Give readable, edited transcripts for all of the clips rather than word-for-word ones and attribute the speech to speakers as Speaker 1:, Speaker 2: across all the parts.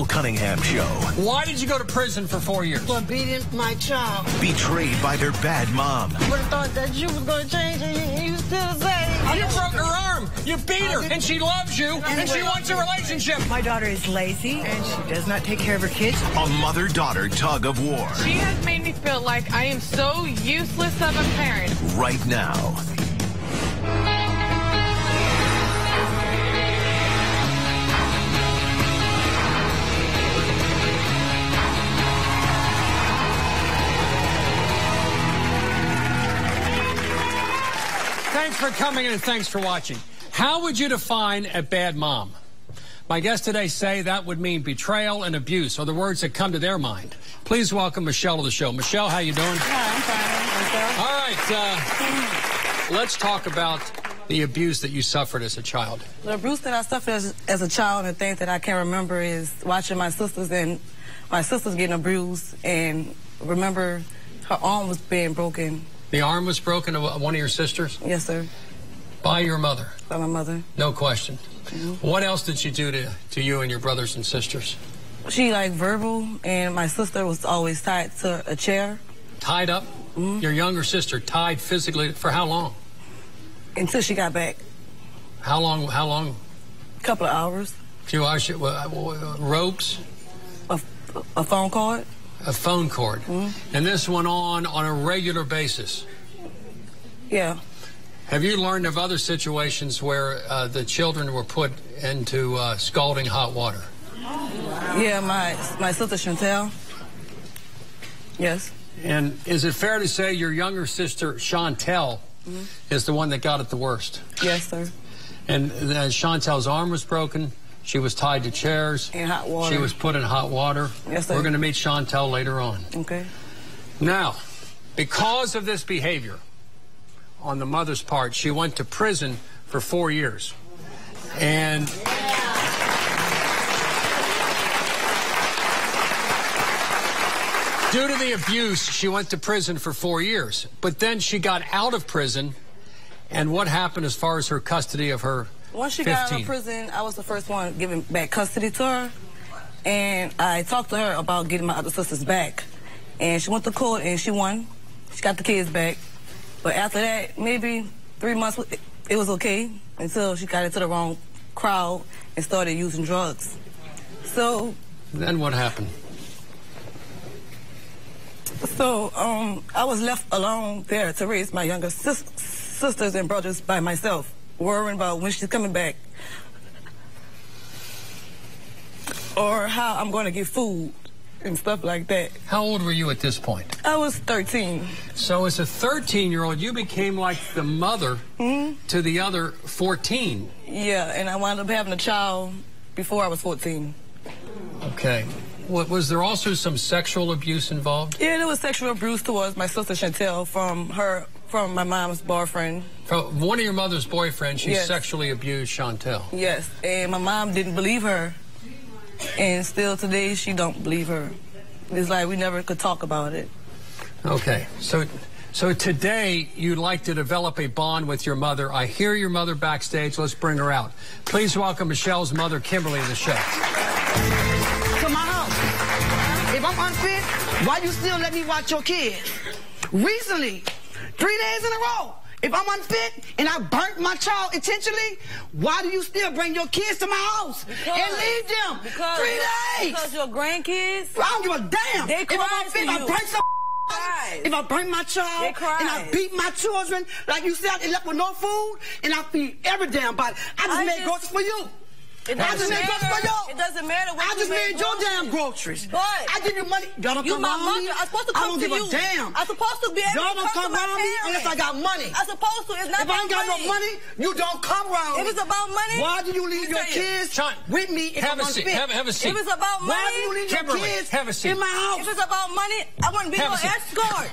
Speaker 1: Bill Cunningham Show.
Speaker 2: Why did you go to prison for 4 years?
Speaker 3: For beating my child.
Speaker 1: Betrayed by their bad mom.
Speaker 3: I would have thought that you was going to change and you still the same.
Speaker 2: You broke her arm. You beat her, and she loves you, and she wants a relationship.
Speaker 4: My daughter is lazy, and she does not take care of her kids.
Speaker 1: A mother-daughter tug of war.
Speaker 5: She has made me feel like I am so useless of a parent.
Speaker 1: Right now.
Speaker 2: Thanks for coming and thanks for watching. How would you define a bad mom? My guests today say that would mean betrayal and abuse, are the words that come to their mind. Please welcome Michelle to the show. Michelle, how you doing?
Speaker 3: Yeah, I'm fine.
Speaker 2: All right, let's talk about the abuse that you suffered as a child.
Speaker 3: The abuse that I suffered as a child and things that I can remember is watching my sisters getting abused, and remember her arm was being broken.
Speaker 2: The arm was broken of one of your sisters?
Speaker 3: Yes, sir.
Speaker 2: By your mother?
Speaker 3: By my mother.
Speaker 2: No question. Mm-hmm. What else did she do to you and your brothers and sisters?
Speaker 3: She like verbal, and my sister was always tied to a chair.
Speaker 2: Tied up?
Speaker 3: Mm-hmm.
Speaker 2: Your younger sister tied physically for how long?
Speaker 3: Until she got back.
Speaker 2: How long?
Speaker 3: A couple of hours.
Speaker 2: A few hours? Ropes?
Speaker 3: A phone cord.
Speaker 2: A phone cord.
Speaker 3: Mm-hmm.
Speaker 2: And this went on a regular basis?
Speaker 3: Yeah.
Speaker 2: Have you learned of other situations where the children were put into scalding hot water?
Speaker 3: Yeah, my sister Chantel. Yes.
Speaker 2: And is it fair to say your younger sister Chantel is the one that got it the worst?
Speaker 3: Yes, sir.
Speaker 2: And Chantel's arm was broken. She was tied to chairs.
Speaker 3: In hot water.
Speaker 2: She was put in hot water.
Speaker 3: Yes, sir.
Speaker 2: We're going to meet Chantel later on.
Speaker 3: Okay.
Speaker 2: Now, because of this behavior on the mother's part, she went to prison for 4 years. And due to the abuse, she went to prison for 4 years. But then she got out of prison. And what happened as far as her custody of her?
Speaker 3: Once she got out of prison, I was the first one giving back custody to her. And I talked to her about getting my other sisters back. And she went to court and she won. She got the kids back. But after that, maybe 3 months, it was okay until she got into the wrong crowd and started using drugs. So...
Speaker 2: Then what happened?
Speaker 3: So, I was left alone there to raise my younger sisters and brothers by myself, worrying about when she's coming back or how I'm going to get food and stuff like that.
Speaker 2: How old were you at this point?
Speaker 3: I was 13.
Speaker 2: So as a 13-year-old, you became like the mother to the other 14.
Speaker 3: Yeah, and I wound up having a child before I was 14.
Speaker 2: Okay. Was there also some sexual abuse involved?
Speaker 3: Yeah, there was sexual abuse towards my sister Chantel from my mom's boyfriend.
Speaker 2: From one of your mother's boyfriends, she
Speaker 3: Yes.
Speaker 2: sexually abused Chantel.
Speaker 3: Yes, and my mom didn't believe her. And still today, she don't believe her. It's like we never could talk about it.
Speaker 2: Okay, so today you'd like to develop a bond with your mother. I hear your mother backstage. Let's bring her out. Please welcome Michelle's mother, Kimberly, to the show.
Speaker 6: To my house. If I'm unfit, why you still let me watch your kids? Recently, 3 days in a row. If I'm unfit and I burnt my child intentionally, why do you still bring your kids to my house and leave them? 3 days.
Speaker 3: Because your grandkids.
Speaker 6: I don't give a damn.
Speaker 3: They
Speaker 6: if I'm unfit, if I burnt some if I burn my child and I beat my children, like you said, and left with no food, and I feed every damn body. I just made groceries for you.
Speaker 3: It
Speaker 6: I just made groceries for you.
Speaker 3: It doesn't matter what
Speaker 6: I just made your damn groceries.
Speaker 3: But
Speaker 6: I give you money. Y'all don't
Speaker 3: you
Speaker 6: come
Speaker 3: my
Speaker 6: around
Speaker 3: mother.
Speaker 6: me.
Speaker 3: I'm supposed to
Speaker 6: I
Speaker 3: come
Speaker 6: don't
Speaker 3: to
Speaker 6: give
Speaker 3: you.
Speaker 6: a damn.
Speaker 3: I'm supposed to be able
Speaker 6: Y'all
Speaker 3: to
Speaker 6: don't come
Speaker 3: to my
Speaker 6: around me unless I got money.
Speaker 3: I'm supposed to. It's not
Speaker 6: If I ain't got no money, you don't come around
Speaker 3: If
Speaker 6: me.
Speaker 3: it's about money,
Speaker 6: why do you leave your kids with me if I'm unfit?
Speaker 2: Have a seat.
Speaker 3: If it's about money,
Speaker 6: why do you leave your
Speaker 2: Kimberly,
Speaker 6: kids
Speaker 2: have a seat.
Speaker 6: in my house?
Speaker 3: If it's about money, I wouldn't be no escort.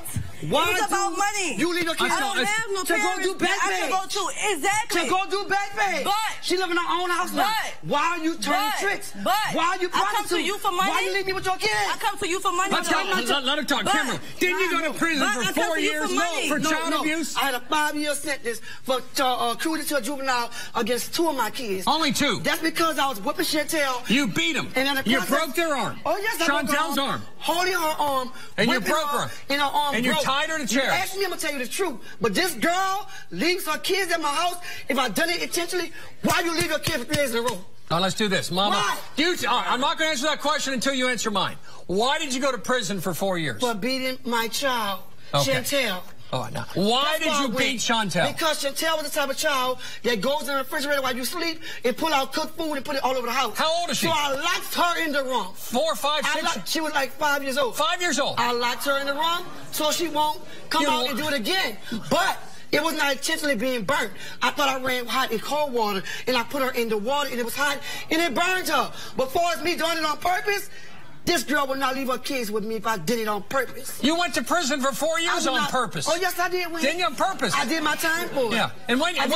Speaker 6: Why
Speaker 3: It's about money.
Speaker 6: You leave your kids
Speaker 3: I don't have no
Speaker 6: to
Speaker 3: parents
Speaker 6: go do back
Speaker 3: that I can
Speaker 6: page.
Speaker 3: go to. Exactly.
Speaker 6: To go do back page.
Speaker 3: But
Speaker 6: she live in her own house now. Why are you turning tricks? Why are you
Speaker 3: I come to you for money.
Speaker 6: Why you leave me with your kids?
Speaker 3: I come to you for money.
Speaker 2: Let her talk. Kimberly, didn't you go to prison for 4 years for child abuse?
Speaker 6: I had a 5-year sentence for cruelty to a juvenile against 2 of my kids.
Speaker 2: Only 2?
Speaker 6: That's because I was whipping Chantel.
Speaker 2: You beat them. You broke their arm.
Speaker 6: Oh, yes, I broke
Speaker 2: Chantel's arm.
Speaker 6: Holding her arm.
Speaker 2: And you broke her.
Speaker 6: And her arm
Speaker 2: and you tied her in a chair.
Speaker 6: You asked me, I'm going to tell you the truth. But this girl leaves her kids at my house. If I done it intentionally, why you leave your kids for 3 days in a row?
Speaker 2: Now, let's do this. Mama, I'm not going to answer that question until you answer mine. Why did you go to prison for 4 years?
Speaker 6: For beating my child, Chantel.
Speaker 2: Oh, no. Why did you beat Chantel? Because
Speaker 6: Chantel was the type of child that goes in the refrigerator while you sleep and pull out cooked food and put it all over the house.
Speaker 2: How old is she?
Speaker 6: So I locked her in the room.
Speaker 2: 4, 5, 6?
Speaker 6: She was like 5 years old.
Speaker 2: 5 years old?
Speaker 6: I locked her in the room so she won't come out and do it again. But it was not intentionally being burnt. I thought I ran hot and cold water, and I put her in the water, and it was hot, and it burned her. But as far as me doing it on purpose, this girl would not leave her kids with me if I did it on purpose.
Speaker 2: You went to prison for 4 years on purpose.
Speaker 6: Oh, yes, I did.
Speaker 2: Didn't you on purpose?
Speaker 6: I did my time for it.
Speaker 2: Yeah. And when you got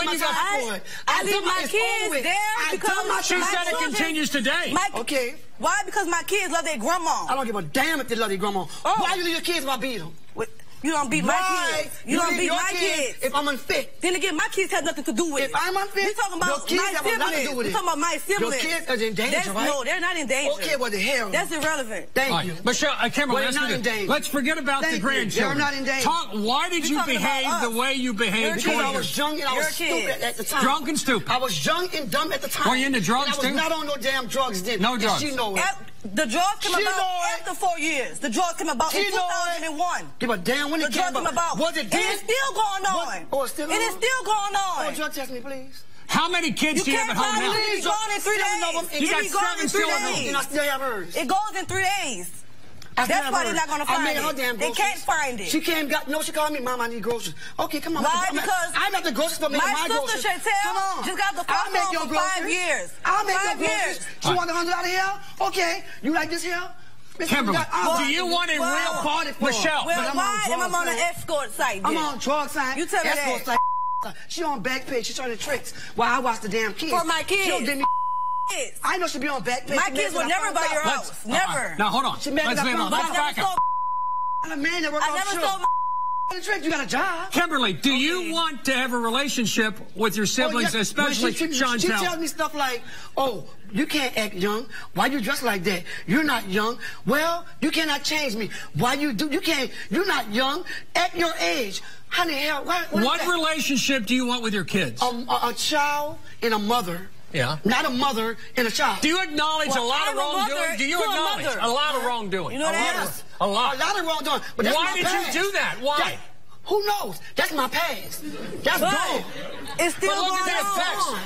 Speaker 3: I leave my kids there because
Speaker 2: she said it continues today.
Speaker 6: Okay.
Speaker 3: Why? Because my kids love their grandma.
Speaker 6: I don't give a damn if they love their grandma. Why you leave your kids if I beat them?
Speaker 3: You don't beat my kids. You don't beat my kids.
Speaker 6: If I'm unfit.
Speaker 3: Then again, my kids have nothing to do with it.
Speaker 6: If I'm unfit,
Speaker 3: you're talking about
Speaker 6: your kids
Speaker 3: my
Speaker 6: have
Speaker 3: siblings.
Speaker 6: nothing to do with it.
Speaker 3: You're talking about my siblings.
Speaker 6: Your kids are in danger, right?
Speaker 3: No, they're not in danger.
Speaker 6: Okay, what the hell?
Speaker 3: That's irrelevant.
Speaker 6: Thank you.
Speaker 2: Michelle, Kimberly,
Speaker 6: let's
Speaker 2: forget about the grandchildren.
Speaker 6: They're not in danger.
Speaker 2: Why did you behave the way you behaved?
Speaker 6: Because I was young and I was stupid at the time.
Speaker 2: Drunk and stupid.
Speaker 6: I was young and dumb at the time.
Speaker 2: Were you into drugs too?
Speaker 6: I was not on no damn drugs then.
Speaker 2: No drugs.
Speaker 6: She know it.
Speaker 3: The drugs came about after 4 years. The drugs came about in 2001.
Speaker 6: Give a damn when it came about. Was it
Speaker 3: then? And it's still going on.
Speaker 6: Oh, it's still going on?
Speaker 3: It is still going on.
Speaker 6: Oh, drug test me, please.
Speaker 2: How many kids do you have at home now?
Speaker 3: It goes in 3 days.
Speaker 2: You got 7 still at home.
Speaker 6: And I still have hers.
Speaker 3: It goes in 3 days. That's why they're not going to find it. They can't find it.
Speaker 6: She came, she called me, Mom, I need groceries. Okay, come on.
Speaker 3: Why? Because
Speaker 6: I'm not the groceries for making my groceries.
Speaker 3: My sister Chantel just got the phone call for 5 years.
Speaker 6: I'll make your groceries. She want $100 out of here? Okay. You like this here?
Speaker 2: Kimberly, do you want a real party for Michelle?
Speaker 3: Well, why am I on an escort site?
Speaker 6: I'm on drug site.
Speaker 3: You tell me that.
Speaker 6: She on back page. She's turning tricks while I watch the damn kids.
Speaker 3: For my kids.
Speaker 6: She don't give me I know she'll be on back page.
Speaker 3: My kids will never buy your house. Never.
Speaker 2: Now, hold on.
Speaker 6: Let's back up.
Speaker 3: I never sold my
Speaker 6: trick. You got a job.
Speaker 2: Kimberly, do you want to have a relationship with your siblings, especially Chantel?
Speaker 6: She tells me stuff like, oh, you can't act young. Why you dress like that? You're not young. Well, you cannot change me. Why you do? You can't. You're not young. At your age. How the hell?
Speaker 2: What relationship do you want with your kids?
Speaker 6: A child and a mother.
Speaker 2: Yeah.
Speaker 6: Not a mother and a child.
Speaker 2: Do you acknowledge a lot of wrongdoing? Do you acknowledge a lot of wrongdoing?
Speaker 3: You know that?
Speaker 2: A lot.
Speaker 6: A lot of wrongdoing. But that's
Speaker 2: why did you do that? Why?
Speaker 6: Who knows? That's my past. That's gone.
Speaker 3: It's still going on.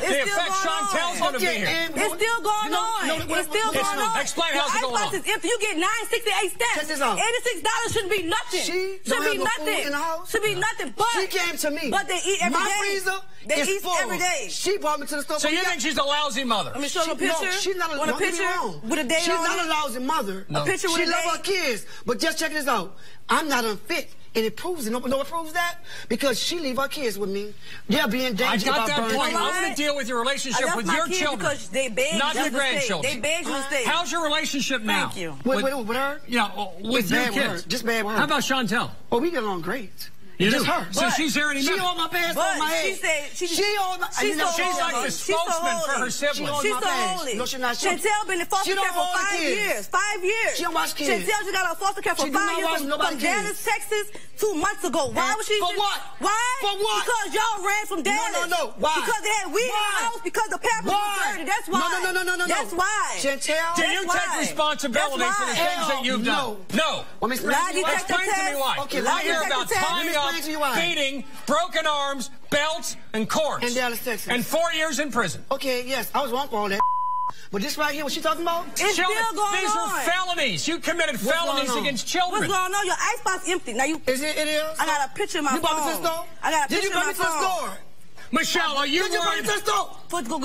Speaker 2: The effects Chantel's going to be here.
Speaker 3: It's still going on. It's still going on.
Speaker 2: Explain how's it going on.
Speaker 3: If you get 968 stamps, $86 shouldn't be nothing.
Speaker 6: Should be nothing.
Speaker 3: Should be nothing. But
Speaker 6: she came to me.
Speaker 3: But they eat every day.
Speaker 6: My freezer is full.
Speaker 3: Every day.
Speaker 6: She brought me to the store.
Speaker 2: So you think she's a lousy mother?
Speaker 3: Let me show you a picture.
Speaker 6: No, she's not a
Speaker 3: picture with a date on it.
Speaker 6: She's not a lousy mother.
Speaker 3: A picture with a date.
Speaker 6: She loves her kids. But just check this out. I'm not unfit. And it proves it. You know what proves that? Because she leave her kids with me. They're being dangerous.
Speaker 2: I got that point. I'm going to deal with your relationship with your children,
Speaker 3: because they beg
Speaker 2: not your grandchildren.
Speaker 3: They beg you to stay.
Speaker 2: How's your relationship now?
Speaker 3: Thank you.
Speaker 6: With her?
Speaker 2: Yeah, with your kids.
Speaker 6: Just bad with her.
Speaker 2: How about Chantel?
Speaker 6: Oh, we get along great.
Speaker 2: You
Speaker 6: just
Speaker 2: do?
Speaker 6: her.
Speaker 2: So she's here any minute.
Speaker 6: She on my pants on my head.
Speaker 3: She's like the
Speaker 2: spokesman for her siblings.
Speaker 3: She's so holy.
Speaker 6: No, she's not.
Speaker 3: Chantel been in foster care for 5 years. 5 years.
Speaker 6: She don't watch kids.
Speaker 3: Chantel just got out of foster care for 5 years from Dallas, Texas, 2 months ago. Why was she?
Speaker 6: For what?
Speaker 3: Why?
Speaker 6: For what?
Speaker 3: Because y'all ran from Dallas.
Speaker 6: No. Why?
Speaker 3: Because they had weed in the house because the pampers were dirty. That's why.
Speaker 6: No.
Speaker 3: That's why.
Speaker 6: Chantel.
Speaker 2: Do you take responsibility for the things that you've done? No. Explain to me why.
Speaker 6: Okay,
Speaker 2: I hear about tying up, feeding, broken arms, belts, and cords.
Speaker 6: In Dallas, Texas.
Speaker 2: And 4 years in prison.
Speaker 6: Okay, yes, I was wrong for all that. But this right here, what she talking about?
Speaker 3: It's still going on.
Speaker 2: These were felonies. You committed felonies against children.
Speaker 3: What's going on? Your icebox empty. Now you.
Speaker 6: Is it? It is.
Speaker 3: I got a picture in my phone.
Speaker 6: You brought me to the store?
Speaker 3: I got a picture in my phone.
Speaker 6: Did you bring me to the store?
Speaker 2: Michelle, are you
Speaker 6: worried? Did you bring me to the store?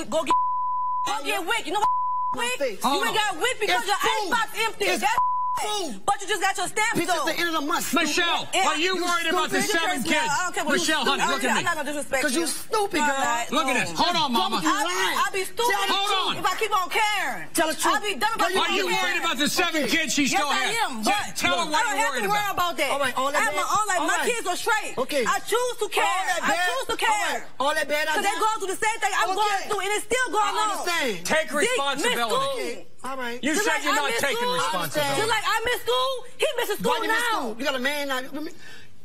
Speaker 3: Go get whipped. You know what? Whipped? You ain't got whipped because your icebox empty.
Speaker 6: fool.
Speaker 3: But you just got your stamp,
Speaker 6: Bitch, it's the end of the month.
Speaker 2: Michelle, are you worried about the 7 kids?
Speaker 3: I don't care what
Speaker 2: Michelle, honey, look at me.
Speaker 3: I'm not gonna disrespect you.
Speaker 6: Because you stupid, girl.
Speaker 2: Look at this. Hold on, Mama.
Speaker 3: I'll be stupid
Speaker 2: Hold on.
Speaker 3: if I keep on caring.
Speaker 6: Tell us truth.
Speaker 3: I'll be done about
Speaker 2: Are you worried about the 7 kids she still has?
Speaker 3: Yes, I am, but
Speaker 2: Tell her what
Speaker 3: I
Speaker 2: you're
Speaker 3: don't have to
Speaker 2: worried
Speaker 3: worry about that.
Speaker 6: All right, all that
Speaker 3: I have my own life. My kids are straight.
Speaker 6: Okay.
Speaker 3: I choose to care. I choose to care.
Speaker 6: All that bad
Speaker 3: Because they're going through the same thing I'm going through, and it's still going on.
Speaker 6: I understand.
Speaker 2: Take responsibility.
Speaker 6: All right.
Speaker 2: You said you're not taking responsibility.
Speaker 3: Just like I miss school, he misses school now.
Speaker 6: You got a man now.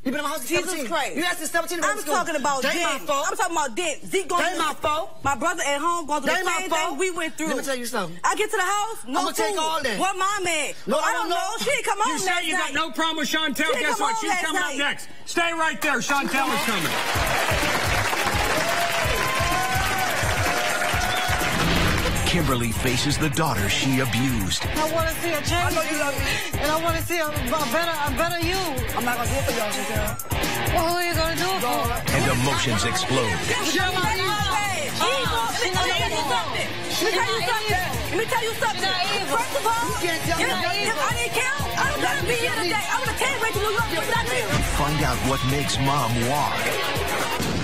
Speaker 6: You been in my house since 17.
Speaker 3: Christ.
Speaker 6: You asked 17
Speaker 3: I'm talking about
Speaker 6: That ain't my
Speaker 3: Dent.
Speaker 6: fault.
Speaker 3: I'm talking about Dent. Zeke going
Speaker 6: That ain't my fault.
Speaker 3: My brother at home going through
Speaker 6: That
Speaker 3: the
Speaker 6: ain't
Speaker 3: same
Speaker 6: my
Speaker 3: thing
Speaker 6: fault.
Speaker 3: we went through.
Speaker 6: Let me tell you something.
Speaker 3: I get to the house, no
Speaker 6: I'ma
Speaker 3: food.
Speaker 6: take all that.
Speaker 3: Where mom at?
Speaker 6: No,
Speaker 3: I don't know. She didn't come home
Speaker 2: You
Speaker 3: last
Speaker 2: say you got
Speaker 3: night.
Speaker 2: no problem with Chantel.
Speaker 3: She
Speaker 2: Guess
Speaker 3: come
Speaker 2: what?
Speaker 3: home
Speaker 2: She's
Speaker 3: last
Speaker 2: coming up
Speaker 3: night.
Speaker 2: next. Stay right there. Chantel is coming.
Speaker 1: Kimberly faces the daughter she abused.
Speaker 7: I want to see a change.
Speaker 6: I know you love me.
Speaker 7: And I want to see a better you.
Speaker 6: I'm not going to do it for y'all, Chantel.
Speaker 7: Well, who are you going to do it for?
Speaker 1: And emotions explode.
Speaker 3: Let me tell you something. First of all, if I didn't count, I don't gotta be here today. I would have came right to New York. What's that to you?
Speaker 1: Find out what makes Mom walk.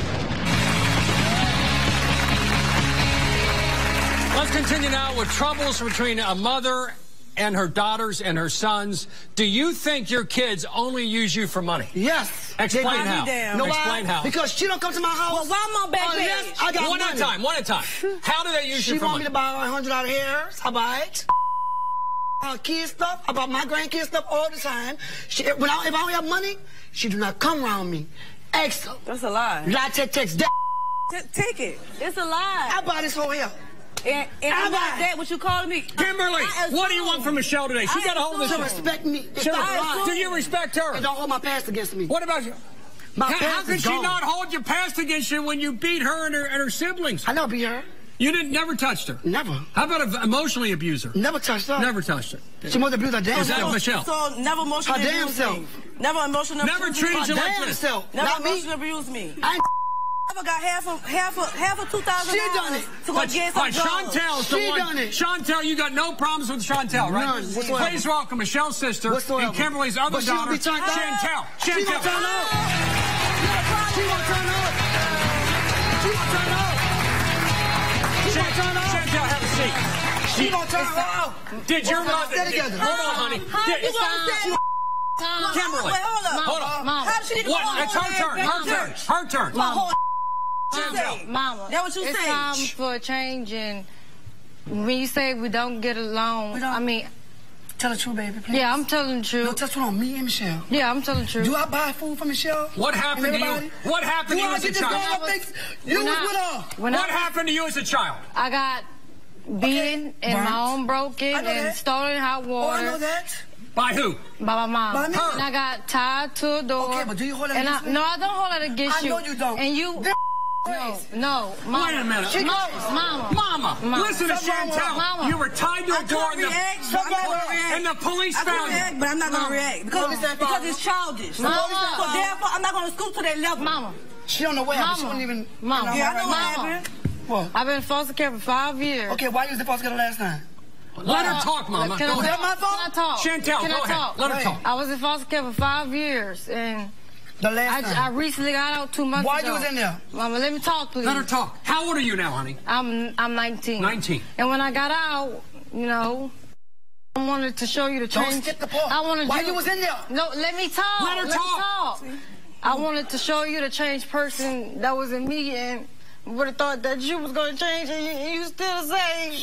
Speaker 2: Let's continue now with troubles between a mother and her daughters and her sons. Do you think your kids only use you for money?
Speaker 6: Yes.
Speaker 2: Explain how.
Speaker 6: No,
Speaker 2: Explain how.
Speaker 6: Because she don't come to my house.
Speaker 3: Well, why am I back there?
Speaker 6: I got
Speaker 2: One
Speaker 6: money.
Speaker 2: at a time. One at a time. How do they use you
Speaker 6: She
Speaker 2: for
Speaker 6: want
Speaker 2: money?
Speaker 6: me to buy $100 hairs. I buy it. Kid stuff. I buy my grandkids stuff all the time. If I don't have money, she do not come around me. Ask her.
Speaker 3: That's a lie.
Speaker 6: Lie, text.
Speaker 3: Take it. It's a lie.
Speaker 6: I buy this whole hair.
Speaker 3: And I'm not that what you calling me.
Speaker 2: Kimberly, what do you want from Michelle today? She got a hold of
Speaker 6: She
Speaker 2: this.
Speaker 6: respect me. It's
Speaker 2: Sure.
Speaker 6: not lying.
Speaker 2: Do you respect her?
Speaker 6: And don't hold my past against me.
Speaker 2: What about you?
Speaker 6: My
Speaker 2: How
Speaker 6: past
Speaker 2: could
Speaker 6: is
Speaker 2: she
Speaker 6: gone.
Speaker 2: not hold your past against you when you beat her and her siblings?
Speaker 6: I never beat her.
Speaker 2: You never touched her?
Speaker 6: Never.
Speaker 2: How about emotionally abuse her?
Speaker 6: Never touched her.
Speaker 2: Never touched her.
Speaker 6: She must abuse her damn
Speaker 2: Is that
Speaker 6: self.
Speaker 2: Michelle?
Speaker 3: So never emotionally
Speaker 6: Her damn
Speaker 3: abuse
Speaker 6: self.
Speaker 3: me. Never emotionally
Speaker 2: Never
Speaker 3: abuse
Speaker 2: treated
Speaker 3: me.
Speaker 2: you
Speaker 6: Her
Speaker 2: like
Speaker 6: damn
Speaker 2: this.
Speaker 6: self.
Speaker 3: Never
Speaker 6: Not me.
Speaker 3: emotionally abuse me.
Speaker 6: I ain't
Speaker 3: Never got half of $2,000
Speaker 6: She done it.
Speaker 3: to go get some drugs.
Speaker 2: Chantel's the
Speaker 6: She
Speaker 2: one.
Speaker 6: done it.
Speaker 2: Chantel, you got no problems with Chantel, right?
Speaker 6: None whatsoever.
Speaker 2: Please welcome Michelle's sister
Speaker 6: Whatsoever.
Speaker 2: and Kimberly's other
Speaker 6: But she gonna
Speaker 2: daughter,
Speaker 6: be turned up.
Speaker 2: Chantel.
Speaker 6: She gonna turn up. She gonna turn up. She gonna turn up. She gonna turn up.
Speaker 2: Chantel, have a seat.
Speaker 6: She gonna turn up.
Speaker 2: Did your mother?
Speaker 6: Stay together.
Speaker 2: Hold on, honey. Kimberly.
Speaker 3: Wait, hold up.
Speaker 7: Mama.
Speaker 3: How did she
Speaker 2: What? It's her turn. Her turn. Chantel.
Speaker 7: Mama,
Speaker 3: That what you
Speaker 7: it's
Speaker 3: say?
Speaker 7: time for a change, and when you say we don't get along, I mean,
Speaker 6: Tell the truth, baby, please.
Speaker 7: yeah, I'm telling the
Speaker 6: No,
Speaker 7: truth.
Speaker 6: touch on me and Michelle.
Speaker 7: Yeah, I'm telling the truth.
Speaker 6: Do I buy food for Michelle?
Speaker 2: What happened to you? What happened to you as a child?
Speaker 6: You
Speaker 7: When
Speaker 6: was
Speaker 7: I-
Speaker 6: with her.
Speaker 7: when
Speaker 2: What
Speaker 7: I-
Speaker 2: happened to you as a child?
Speaker 7: I got beaten and
Speaker 6: Burnt.
Speaker 7: my arm broken
Speaker 6: I know
Speaker 7: and
Speaker 6: that.
Speaker 7: stolen hot
Speaker 6: Oh,
Speaker 7: water
Speaker 6: I know that.
Speaker 2: By who?
Speaker 7: by my mom.
Speaker 6: By me?
Speaker 7: And I got tied to a door.
Speaker 6: Okay, but do you hold that
Speaker 7: and
Speaker 6: against me?
Speaker 7: No, I don't hold it against
Speaker 6: I
Speaker 7: you.
Speaker 6: know you don't.
Speaker 7: And you... No, Mama.
Speaker 2: Wait a minute.
Speaker 7: Mama.
Speaker 2: Mama, listen to Chantel.
Speaker 7: Mama.
Speaker 2: You were tied to a door and the police
Speaker 3: I
Speaker 2: found
Speaker 3: can
Speaker 2: you.
Speaker 3: react, but I'm not going to react because it's childish.
Speaker 7: Mama.
Speaker 3: So therefore, I'm not going to scoop to that level.
Speaker 7: Mama.
Speaker 6: She don't know what happened. She wouldn't even...
Speaker 7: Mama.
Speaker 3: Yeah, I know what
Speaker 7: Mama.
Speaker 3: happened.
Speaker 6: What?
Speaker 7: I've been in foster care for 5 years.
Speaker 6: Okay, why you was the foster care last time?
Speaker 2: Let her talk, Mama.
Speaker 7: Can
Speaker 2: Go
Speaker 7: I
Speaker 2: ahead.
Speaker 7: talk? Can I talk?
Speaker 2: Chantel,
Speaker 7: Can
Speaker 2: go
Speaker 7: I
Speaker 2: ahead.
Speaker 7: talk?
Speaker 2: Let her talk.
Speaker 7: I was in foster care for 5 years, and
Speaker 6: The last
Speaker 7: I
Speaker 6: time.
Speaker 7: recently got out 2 months
Speaker 6: Why
Speaker 7: ago.
Speaker 6: you was in there?
Speaker 7: Mama, let me talk, please.
Speaker 2: Let her talk. How old are you now, honey?
Speaker 7: I'm 19.
Speaker 2: 19.
Speaker 7: And when I got out, you know, I wanted to show you the
Speaker 6: Don't
Speaker 7: change.
Speaker 6: skip the part.
Speaker 7: I wanted
Speaker 6: Why
Speaker 7: you
Speaker 6: was in there?
Speaker 7: No, let me talk.
Speaker 2: Let her talk.
Speaker 7: Me talk. I wanted to show you the changed person that was in me, and would have thought that you was going to change, and you still the same.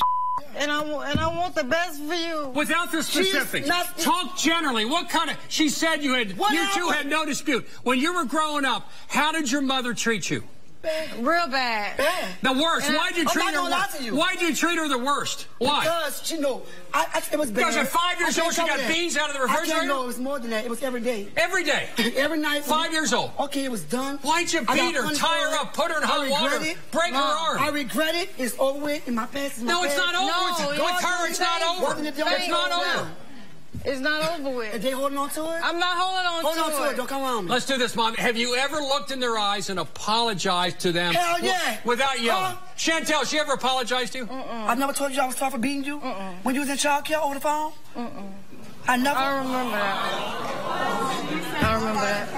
Speaker 7: And I want the best for you.
Speaker 2: Without the specifics,
Speaker 6: not-
Speaker 2: talk generally. What kind of... She said you two had no dispute. When you were growing up, how did your mother treat you?
Speaker 7: Real bad.
Speaker 2: The worst.
Speaker 7: And
Speaker 2: Why'd you
Speaker 6: I'm
Speaker 2: treat
Speaker 6: not
Speaker 2: her
Speaker 6: gonna lie
Speaker 2: worst?
Speaker 6: to you.
Speaker 2: Why'd you treat her the worst? Why?
Speaker 6: Because, you know, it was bad.
Speaker 2: Because at 5 years
Speaker 6: I can't
Speaker 2: old, she
Speaker 6: cover
Speaker 2: got
Speaker 6: that.
Speaker 2: beans out of the
Speaker 6: I
Speaker 2: refrigerator?
Speaker 6: can't know. It was more than that. It was every day.
Speaker 2: Every day.
Speaker 6: Every night.
Speaker 2: 5 years old.
Speaker 6: Okay, it was done.
Speaker 2: Why'd you
Speaker 6: I got
Speaker 2: beat her,
Speaker 6: punished
Speaker 2: tie her
Speaker 6: for it.
Speaker 2: up, put her in hot
Speaker 6: I
Speaker 2: water,
Speaker 6: regret it.
Speaker 2: break her arm?
Speaker 6: I regret it. It's over with. In my past is my
Speaker 2: No, it's
Speaker 6: past.
Speaker 2: not over.
Speaker 7: No,
Speaker 2: With her, it's not over.
Speaker 6: Wasn't it the
Speaker 2: It's not over.
Speaker 7: It's not over with.
Speaker 6: Are they holding on to it?
Speaker 7: I'm not holding on
Speaker 6: Hold
Speaker 7: to
Speaker 6: on to it. Don't come around me.
Speaker 2: Let's do this, Mom. Have you ever looked in their eyes and apologized to them?
Speaker 6: Hell yeah.
Speaker 2: Without yelling. Chantel, she ever apologized to you?
Speaker 6: I never told you I was sorry for beating you? When you was in child care over the phone? I never.
Speaker 7: I remember that. I remember that.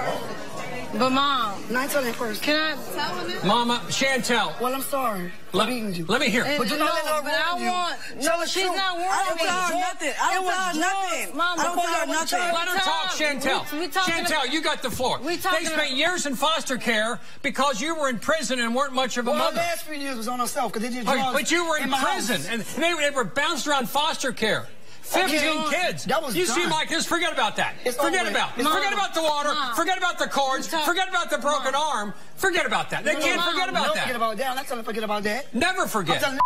Speaker 7: But Mom,
Speaker 6: No, I tell you first.
Speaker 7: can I?
Speaker 2: Mama, Chantel.
Speaker 6: Well, I'm sorry for beating you.
Speaker 2: Let me hear.
Speaker 6: But you know that
Speaker 7: but I want.
Speaker 6: Tell
Speaker 7: No,
Speaker 6: the
Speaker 7: she's
Speaker 6: truth.
Speaker 7: not
Speaker 3: I
Speaker 7: warning
Speaker 3: don't
Speaker 7: me.
Speaker 3: tell her nothing. I don't tell her nothing.
Speaker 7: Mom,
Speaker 3: I don't tell her nothing.
Speaker 2: Let her talk, Chantel.
Speaker 7: We talking
Speaker 2: Chantel, you got the floor.
Speaker 7: We
Speaker 2: They
Speaker 7: talking
Speaker 2: spent years in foster care because you were in prison and weren't much of a
Speaker 6: Well,
Speaker 2: mother.
Speaker 6: the last few years was on herself because they did
Speaker 2: Oh,
Speaker 6: drugs.
Speaker 2: but you were in
Speaker 6: my
Speaker 2: prison,
Speaker 6: house.
Speaker 2: and they were bounced around foster care. 15 kids.
Speaker 6: That was
Speaker 2: you
Speaker 6: done.
Speaker 2: seem like this. Forget about that.
Speaker 6: It's
Speaker 2: Forget
Speaker 6: over.
Speaker 2: about.
Speaker 6: It's
Speaker 2: Forget
Speaker 6: over.
Speaker 2: about the water.
Speaker 7: Mom.
Speaker 2: Forget about the cords. Forget about the broken arm. Forget about that. They can't forget about
Speaker 6: Don't
Speaker 2: that.
Speaker 6: forget about that. I'm not telling you to forget about that.
Speaker 2: Never forget.
Speaker 6: I'm telling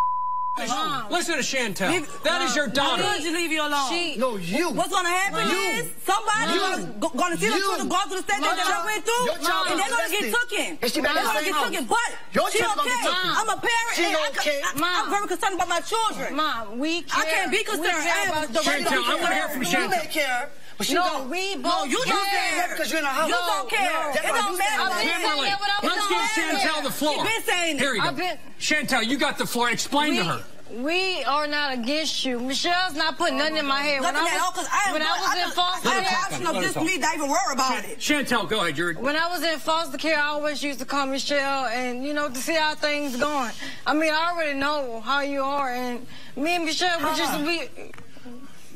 Speaker 7: Mom.
Speaker 2: Listen to Chantel. That is your daughter.
Speaker 3: Why would you leave you alone?
Speaker 6: No, you.
Speaker 3: What's going to happen is somebody going to see the children go through the state that they went through,
Speaker 6: Your child
Speaker 3: and they're going to
Speaker 6: molested.
Speaker 3: get taken.
Speaker 6: And she back
Speaker 3: They're
Speaker 6: in the
Speaker 3: going to
Speaker 6: same
Speaker 3: get
Speaker 6: house.
Speaker 3: taken, but
Speaker 6: Your
Speaker 3: she
Speaker 6: child gonna
Speaker 3: okay.
Speaker 6: get taken.
Speaker 3: I'm a parent,
Speaker 6: She
Speaker 3: and
Speaker 6: okay.
Speaker 3: I'm very concerned about my children.
Speaker 7: Mom, we care.
Speaker 3: I can't be concerned.
Speaker 7: We care
Speaker 3: I am
Speaker 7: about
Speaker 3: the
Speaker 7: children.
Speaker 2: Chantel, I want to hear from
Speaker 6: You
Speaker 2: Chantel.
Speaker 6: may care, but she
Speaker 7: No,
Speaker 6: don't.
Speaker 7: we
Speaker 3: No,
Speaker 7: both
Speaker 3: you don't care.
Speaker 6: Because you're in a house.
Speaker 3: You don't care.
Speaker 6: That's
Speaker 3: It
Speaker 6: why
Speaker 3: don't
Speaker 6: you
Speaker 3: matter.
Speaker 6: said
Speaker 7: I've been
Speaker 6: that.
Speaker 2: Kimberly,
Speaker 7: saying what I was
Speaker 2: let's give
Speaker 7: saying.
Speaker 2: Chantel the floor.
Speaker 3: She been saying it.
Speaker 2: Here you go.
Speaker 7: I've been-
Speaker 2: Chantel, you got the floor. Explain to her.
Speaker 7: We are not against you. Michelle's not putting nothing in my head.
Speaker 3: Nothing at all, because I
Speaker 7: when I was in foster
Speaker 3: I have
Speaker 7: care,
Speaker 3: the option of just me not even worry about it.
Speaker 2: Chantel, go ahead. You're.
Speaker 7: when I was in foster care, I always used to call Michelle and, you know, to see how things going. I mean, I already know how you are, and me and Michelle,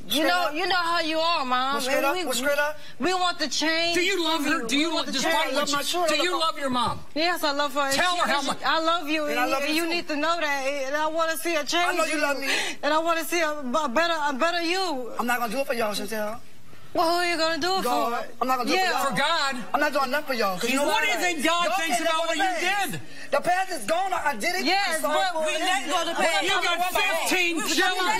Speaker 7: you know how you are, Mom.
Speaker 6: What's straight up? What's straight up?
Speaker 7: We want to change.
Speaker 2: Do you love her? Do you
Speaker 7: want
Speaker 2: love?
Speaker 7: to
Speaker 2: Despite
Speaker 7: change.
Speaker 2: what
Speaker 6: my children.
Speaker 2: do you love your mom?
Speaker 7: Yes, I love her.
Speaker 2: Tell her how much-
Speaker 7: I love you,
Speaker 6: And I love you
Speaker 7: you
Speaker 6: too.
Speaker 7: need to know that. And I want to see a change.
Speaker 6: I know you love me.
Speaker 7: And I want to see a better you.
Speaker 6: I'm not going to do it for y'all, Chantel.
Speaker 7: Well, who are you going to do it
Speaker 6: God.
Speaker 7: for?
Speaker 6: I'm not going to do it for y'all.
Speaker 2: For God.
Speaker 6: I'm not doing nothing for y'all. 'cause you know
Speaker 2: What do you think God
Speaker 6: Y'all
Speaker 2: thinks
Speaker 6: can't let
Speaker 2: about
Speaker 6: go
Speaker 2: what
Speaker 6: of
Speaker 2: you
Speaker 6: the past.
Speaker 2: did?
Speaker 6: The past is gone. I did it.
Speaker 7: Yes,
Speaker 6: I'm sorry
Speaker 7: but
Speaker 6: for
Speaker 7: we
Speaker 6: it.
Speaker 7: let go of the past.
Speaker 2: You got 15 children.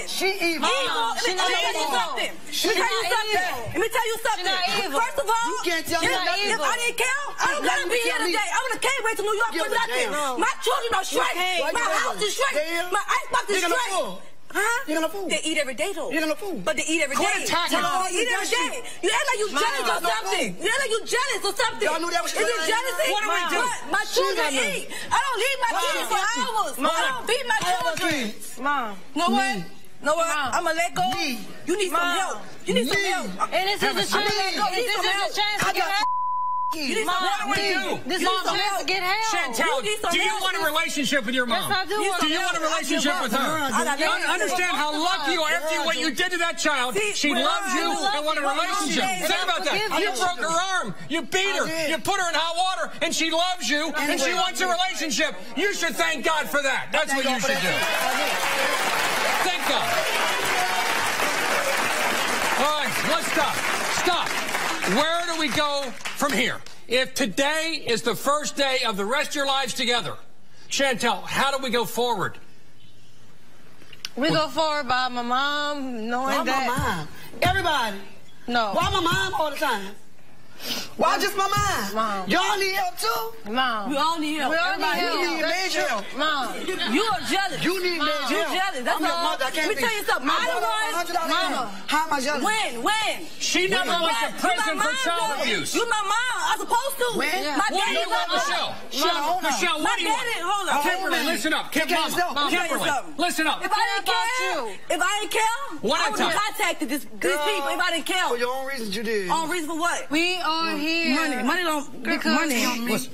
Speaker 6: She evil.
Speaker 7: Mom,
Speaker 3: Let me tell you
Speaker 7: evil.
Speaker 3: something.
Speaker 7: She's not evil.
Speaker 3: Let me tell you something.
Speaker 7: She's not evil.
Speaker 3: First of all,
Speaker 6: You can't tell me
Speaker 3: if
Speaker 6: nothing.
Speaker 3: if I didn't care, I don't gotta be here today. I would have came back to New York
Speaker 6: Give
Speaker 3: for
Speaker 6: a
Speaker 3: nothing.
Speaker 6: damn.
Speaker 3: My children are straight.
Speaker 6: Why
Speaker 3: My
Speaker 6: you
Speaker 3: house is straight.
Speaker 6: Damn.
Speaker 3: My icebox is
Speaker 6: You're gonna
Speaker 3: straight.
Speaker 6: fool.
Speaker 3: Huh?
Speaker 6: You're gonna fool.
Speaker 3: They eat every day, though.
Speaker 6: You're gonna fool.
Speaker 3: But they eat every
Speaker 2: Quit
Speaker 3: day.
Speaker 2: attacking her.
Speaker 3: They eat every day. You act like you jealous or
Speaker 6: Mom,
Speaker 3: something. You act like you jealous or something.
Speaker 6: Y'all knew that was
Speaker 3: Is it
Speaker 6: straight.
Speaker 3: jealousy?
Speaker 2: What do we do?
Speaker 3: My children
Speaker 6: got me.
Speaker 3: eat. I don't leave my kids for hours. I don't feed my children.
Speaker 7: Mom.
Speaker 3: Know what? Know what?
Speaker 7: Mom.
Speaker 3: I'm gonna let go.
Speaker 6: Me.
Speaker 3: You need some
Speaker 7: Mom.
Speaker 3: help. You need some
Speaker 6: Me.
Speaker 3: help.
Speaker 7: And this is a chance.
Speaker 3: need
Speaker 7: This
Speaker 3: some
Speaker 7: is
Speaker 3: help.
Speaker 7: a chance
Speaker 6: I
Speaker 7: to get
Speaker 6: got
Speaker 7: help.
Speaker 3: You need
Speaker 7: Mom,
Speaker 3: some help.
Speaker 2: What do we do?
Speaker 7: This
Speaker 3: You
Speaker 7: is
Speaker 3: need
Speaker 7: a
Speaker 3: some
Speaker 7: chance to
Speaker 3: help.
Speaker 7: get help.
Speaker 2: Chantel,
Speaker 3: need some
Speaker 2: do you
Speaker 3: help.
Speaker 2: want a relationship with your mom?
Speaker 7: Yes, I do.
Speaker 2: Do you want a relationship with her? Understand how lucky you are after what you did to that child.
Speaker 3: See,
Speaker 2: She
Speaker 3: well,
Speaker 2: loves you
Speaker 3: I love
Speaker 2: and wanted a
Speaker 3: you.
Speaker 2: relationship.
Speaker 3: I
Speaker 2: Think about that.
Speaker 7: forgive
Speaker 2: You
Speaker 7: you.
Speaker 2: broke her arm. You beat her.
Speaker 6: did.
Speaker 2: You put her in hot water, and she loves you, and she wants a relationship. You should thank God for that. That's what you should do. Thank God. All right, let's stop. Stop. Where do we go from here? If today is the first day of the rest of your lives together, Chantel, how do we go forward?
Speaker 7: We go forward by my mom knowing
Speaker 6: Why
Speaker 7: that.
Speaker 6: my mom? Everybody.
Speaker 7: No.
Speaker 6: Why my mom all the time? Why just my mom?
Speaker 7: Mom.
Speaker 6: Y'all need help too?
Speaker 7: Mom.
Speaker 3: We all need help.
Speaker 7: We all need
Speaker 3: Everybody
Speaker 7: help.
Speaker 6: You need
Speaker 7: That's
Speaker 6: major
Speaker 7: true.
Speaker 6: help.
Speaker 7: Mom.
Speaker 3: You are jealous.
Speaker 6: You need major
Speaker 3: You
Speaker 6: help.
Speaker 3: jealous. That's
Speaker 6: I'm your
Speaker 3: all.
Speaker 6: mother. I can't
Speaker 3: Let me
Speaker 6: be.
Speaker 3: tell you something.
Speaker 6: I'm
Speaker 3: I don't want.
Speaker 6: $100
Speaker 3: Mama.
Speaker 6: How am I jealous?
Speaker 3: When?
Speaker 2: She never went to prison for child abuse.
Speaker 3: You my mom. I'm supposed to.
Speaker 6: When?
Speaker 3: My
Speaker 2: What do
Speaker 3: daddy
Speaker 2: you want, Michelle?
Speaker 6: Hold on.
Speaker 2: Michelle, what
Speaker 3: My
Speaker 2: do you want?
Speaker 3: daddy, hold on.
Speaker 2: Kimberly, listen up.
Speaker 6: Take care of yourself.
Speaker 3: Mom,
Speaker 2: Kimberly,
Speaker 3: something.
Speaker 2: listen up.
Speaker 3: If I didn't
Speaker 7: about
Speaker 3: care,
Speaker 7: you?
Speaker 3: if I didn't care,
Speaker 2: One
Speaker 3: I
Speaker 2: at a
Speaker 3: would have
Speaker 2: time.
Speaker 3: contacted these people. If I didn't care,
Speaker 6: For your own reasons you did.
Speaker 3: on reason for what?
Speaker 7: We are here.
Speaker 3: Money don't.
Speaker 7: Because
Speaker 3: Money.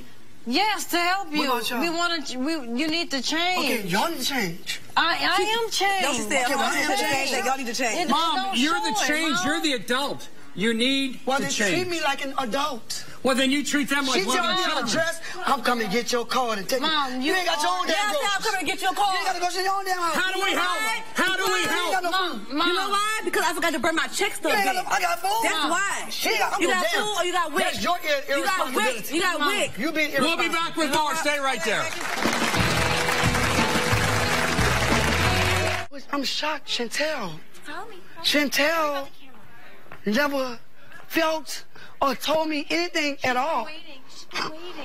Speaker 7: yes, to help you.
Speaker 6: about y'all?
Speaker 7: We want to. You need to change.
Speaker 6: Okay, y'all need to change.
Speaker 7: I am changed.
Speaker 3: Don't you say
Speaker 6: Okay, well, I am changed.
Speaker 3: y'all need to change.
Speaker 7: It-
Speaker 2: Mom,
Speaker 7: don't
Speaker 2: you're
Speaker 7: show
Speaker 2: the
Speaker 7: it,
Speaker 2: change.
Speaker 7: Mom.
Speaker 2: You're the adult. You need
Speaker 6: Well,
Speaker 2: to
Speaker 6: then treat
Speaker 2: change.
Speaker 6: me like an adult.
Speaker 2: Well, then you treat them like
Speaker 6: She
Speaker 2: one
Speaker 6: telling
Speaker 2: of
Speaker 6: me
Speaker 2: your
Speaker 6: how to
Speaker 2: children.
Speaker 6: dress. I'm coming to get your card and take
Speaker 7: Mom,
Speaker 6: it. You ain't got your own damn
Speaker 3: Yeah, I said I'm
Speaker 6: groceries.
Speaker 3: coming to get your car.
Speaker 6: You ain't got to go to your own damn house.
Speaker 2: How do we help? How do we help?
Speaker 7: Mom,
Speaker 3: You know why? Because I forgot to bring my checks the
Speaker 6: You
Speaker 3: other
Speaker 6: ain't
Speaker 3: day.
Speaker 6: got no, I got food.
Speaker 3: That's why.
Speaker 6: She got, I'm
Speaker 3: You
Speaker 6: no
Speaker 3: got
Speaker 6: damn.
Speaker 3: food or you got wick?
Speaker 6: That's your
Speaker 3: You got wick.
Speaker 6: irresponsibility.
Speaker 3: You got wick.
Speaker 6: You being irresponsible.
Speaker 2: We'll be back with more. Stay right there.
Speaker 6: I'm shocked, Chantel. Chantel never felt or told me anything at all.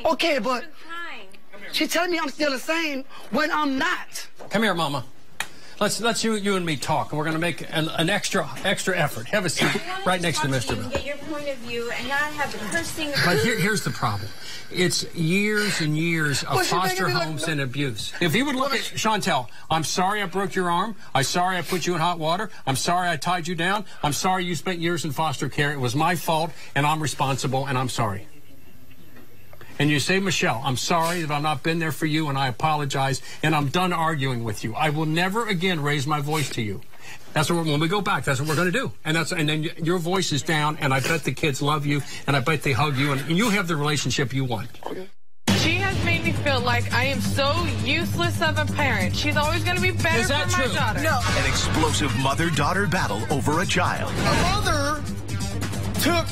Speaker 6: Okay, but she telling me I'm still the same when I'm not.
Speaker 2: Come here, Mama. Let's you and me talk, and we're going to make an extra effort. Have a seat right next to Mr. Bill.
Speaker 8: Get your point of view and not have the cursing.
Speaker 2: But here's the problem. It's years and years of foster homes and abuse. If he would look at Chantel, I'm sorry I broke your arm. I'm sorry I put you in hot water. I'm sorry I tied you down. I'm sorry you spent years in foster care. It was my fault, and I'm responsible, and I'm sorry. And you say, Michelle, I'm sorry that I've not been there for you, and I apologize, and I'm done arguing with you. I will never again raise my voice to you. That's what when we go back, that's what we're going to do. And then your voice is down, and I bet the kids love you, and I bet they hug you, and you have the relationship you want.
Speaker 5: She has made me feel like I am so useless of a parent. She's always going to be better for my daughter.
Speaker 6: No.
Speaker 1: An explosive mother-daughter battle over a child.
Speaker 9: My mother took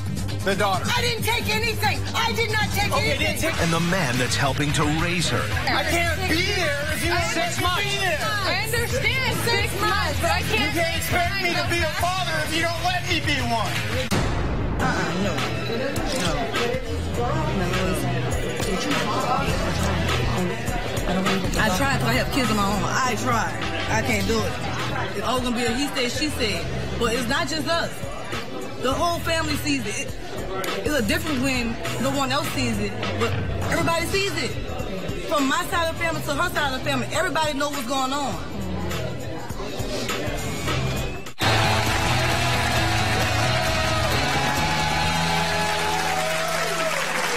Speaker 9: the daughter.
Speaker 6: I didn't take anything. I did not take anything.
Speaker 1: And the man that's helping to raise her.
Speaker 9: I can't be there if you don't let me be there.
Speaker 5: I understand 6 months, but I can't.
Speaker 9: You can't expect me to be a father if you don't let me be one.
Speaker 3: I tried to have kids of my own. I tried. I can't do it. It's all gonna be a he said, she said. But it's not just us. The whole family sees it. It's a difference when no one else sees it, but everybody sees it. From my side of the family to her side of the family, everybody knows what's going on.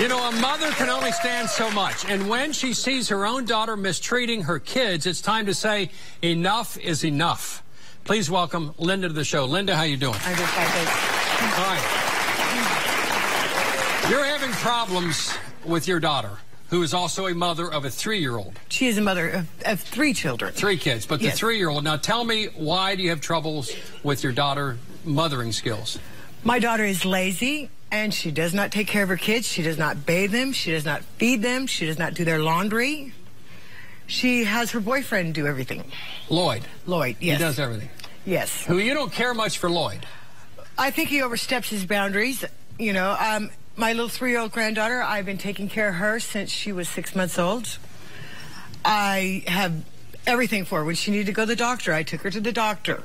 Speaker 2: You know, a mother can only stand so much. And when she sees her own daughter mistreating her kids, it's time to say, enough is enough. Please welcome Linda to the show. Linda, how you doing?
Speaker 4: I'm just fine.
Speaker 2: All right. You're having problems with your daughter, who is also a mother of a 3-year-old.
Speaker 4: She is a mother of 3 children.
Speaker 2: 3 kids, but
Speaker 4: Yes.
Speaker 2: the 3-year-old. Now, tell me, why do you have troubles with your daughter mothering skills?
Speaker 4: My daughter is lazy, and she does not take care of her kids. She does not bathe them. She does not feed them. She does not do their laundry. She has her boyfriend do everything.
Speaker 2: Lloyd.
Speaker 4: Lloyd, yes.
Speaker 2: He does everything.
Speaker 4: Yes.
Speaker 2: Who you don't care much for Lloyd.
Speaker 4: I think he oversteps his boundaries. You know, my little 3-year-old granddaughter, I've been taking care of her since she was 6 months old. I have everything for her. When she needed to go to the doctor, I took her to the doctor.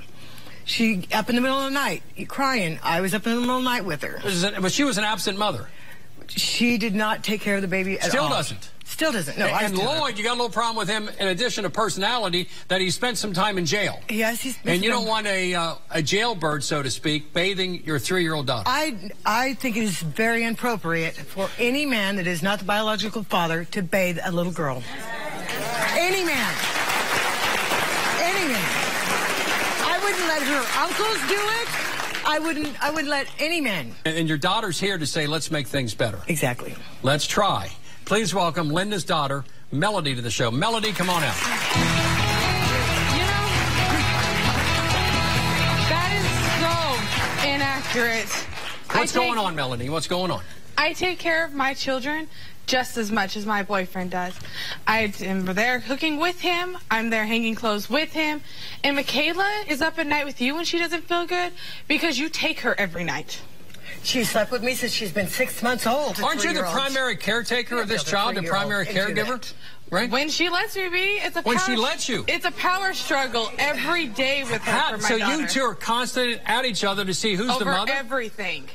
Speaker 4: She up in the middle of the night, crying. I was up in the middle of the night with her.
Speaker 2: But she was an absent mother.
Speaker 4: She did not take care of the baby at all.
Speaker 2: Still doesn't.
Speaker 4: Still doesn't. No,
Speaker 2: And Lloyd, you got a little problem with him, in addition to personality, that he spent some time in jail.
Speaker 4: Yes, he's.
Speaker 2: And you don't want a jailbird, so to speak, bathing your 3-year-old daughter.
Speaker 4: I think it is very inappropriate for any man that is not the biological father to bathe a little girl. Any man. Any man. I wouldn't let her uncles do it. I wouldn't let any man.
Speaker 2: And your daughter's here to say, let's make things better.
Speaker 4: Exactly.
Speaker 2: Let's try. Please welcome Linda's daughter, Melody, to the show. Melody, come on out.
Speaker 5: You know, that is so inaccurate.
Speaker 2: What's going on, Melody? What's going on?
Speaker 5: I take care of my children just as much as my boyfriend does. I am there cooking with him. I'm there hanging clothes with him. And Michaela is up at night with you when she doesn't feel good because you take her every night.
Speaker 4: She slept with me since she's been 6 months old.
Speaker 2: Aren't you the primary caretaker of this child, the primary caregiver? Right?
Speaker 5: When she lets me be, it's a
Speaker 2: When
Speaker 5: power,
Speaker 2: she lets you.
Speaker 5: It's a power struggle every day with her for my
Speaker 2: so
Speaker 5: daughter.
Speaker 2: you two are constantly at each other to see who's the mother?
Speaker 5: Over everything.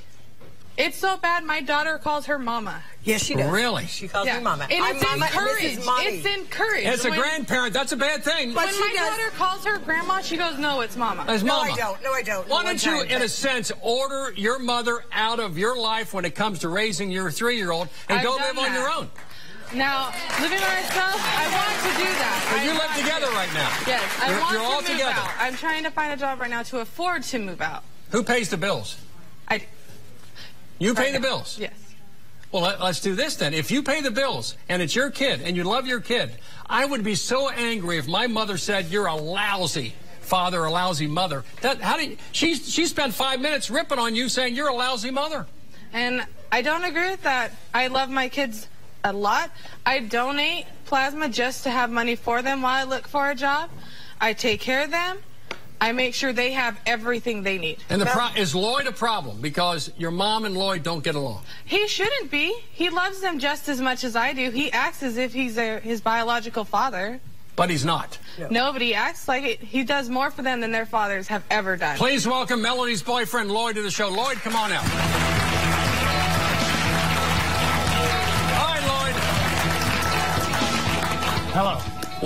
Speaker 5: It's so bad, my daughter calls her mama.
Speaker 4: Yes, she does.
Speaker 2: Really?
Speaker 4: She calls me mama.
Speaker 5: And it's encouraged. It's encouraged.
Speaker 2: As a grandparent, that's a bad thing.
Speaker 5: When my daughter calls her grandma, she goes, no, it's mama.
Speaker 2: As mama.
Speaker 4: No, I don't. No, I don't.
Speaker 2: Why don't you, in a sense, order your mother out of your life when it comes to raising your 3-year-old and go live on your own?
Speaker 5: Now, living by myself, I want to do that.
Speaker 2: But you live together right now.
Speaker 5: Yes, I want
Speaker 2: you're all
Speaker 5: to move
Speaker 2: together.
Speaker 5: out. I'm trying to find a job right now to afford to move out.
Speaker 2: Who pays the bills?
Speaker 5: I do.
Speaker 2: You pay the bills?
Speaker 5: Yes.
Speaker 2: Well, let's do this then. If you pay the bills and it's your kid and you love your kid, I would be so angry if my mother said you're a lousy father, a lousy mother. She spent 5 minutes ripping on you saying you're a lousy mother.
Speaker 5: And I don't agree with that. I love my kids a lot. I donate plasma just to have money for them while I look for a job. I take care of them. I make sure they have everything they need.
Speaker 2: And is Lloyd a problem? Because your mom and Lloyd don't get along.
Speaker 5: He shouldn't be. He loves them just as much as I do. He acts as if he's his biological father.
Speaker 2: But he's not.
Speaker 5: No, but he acts like it. He does more for them than their fathers have ever done.
Speaker 2: Please welcome Melody's boyfriend, Lloyd, to the show. Lloyd, come on out. Hi, Lloyd.
Speaker 9: Hello.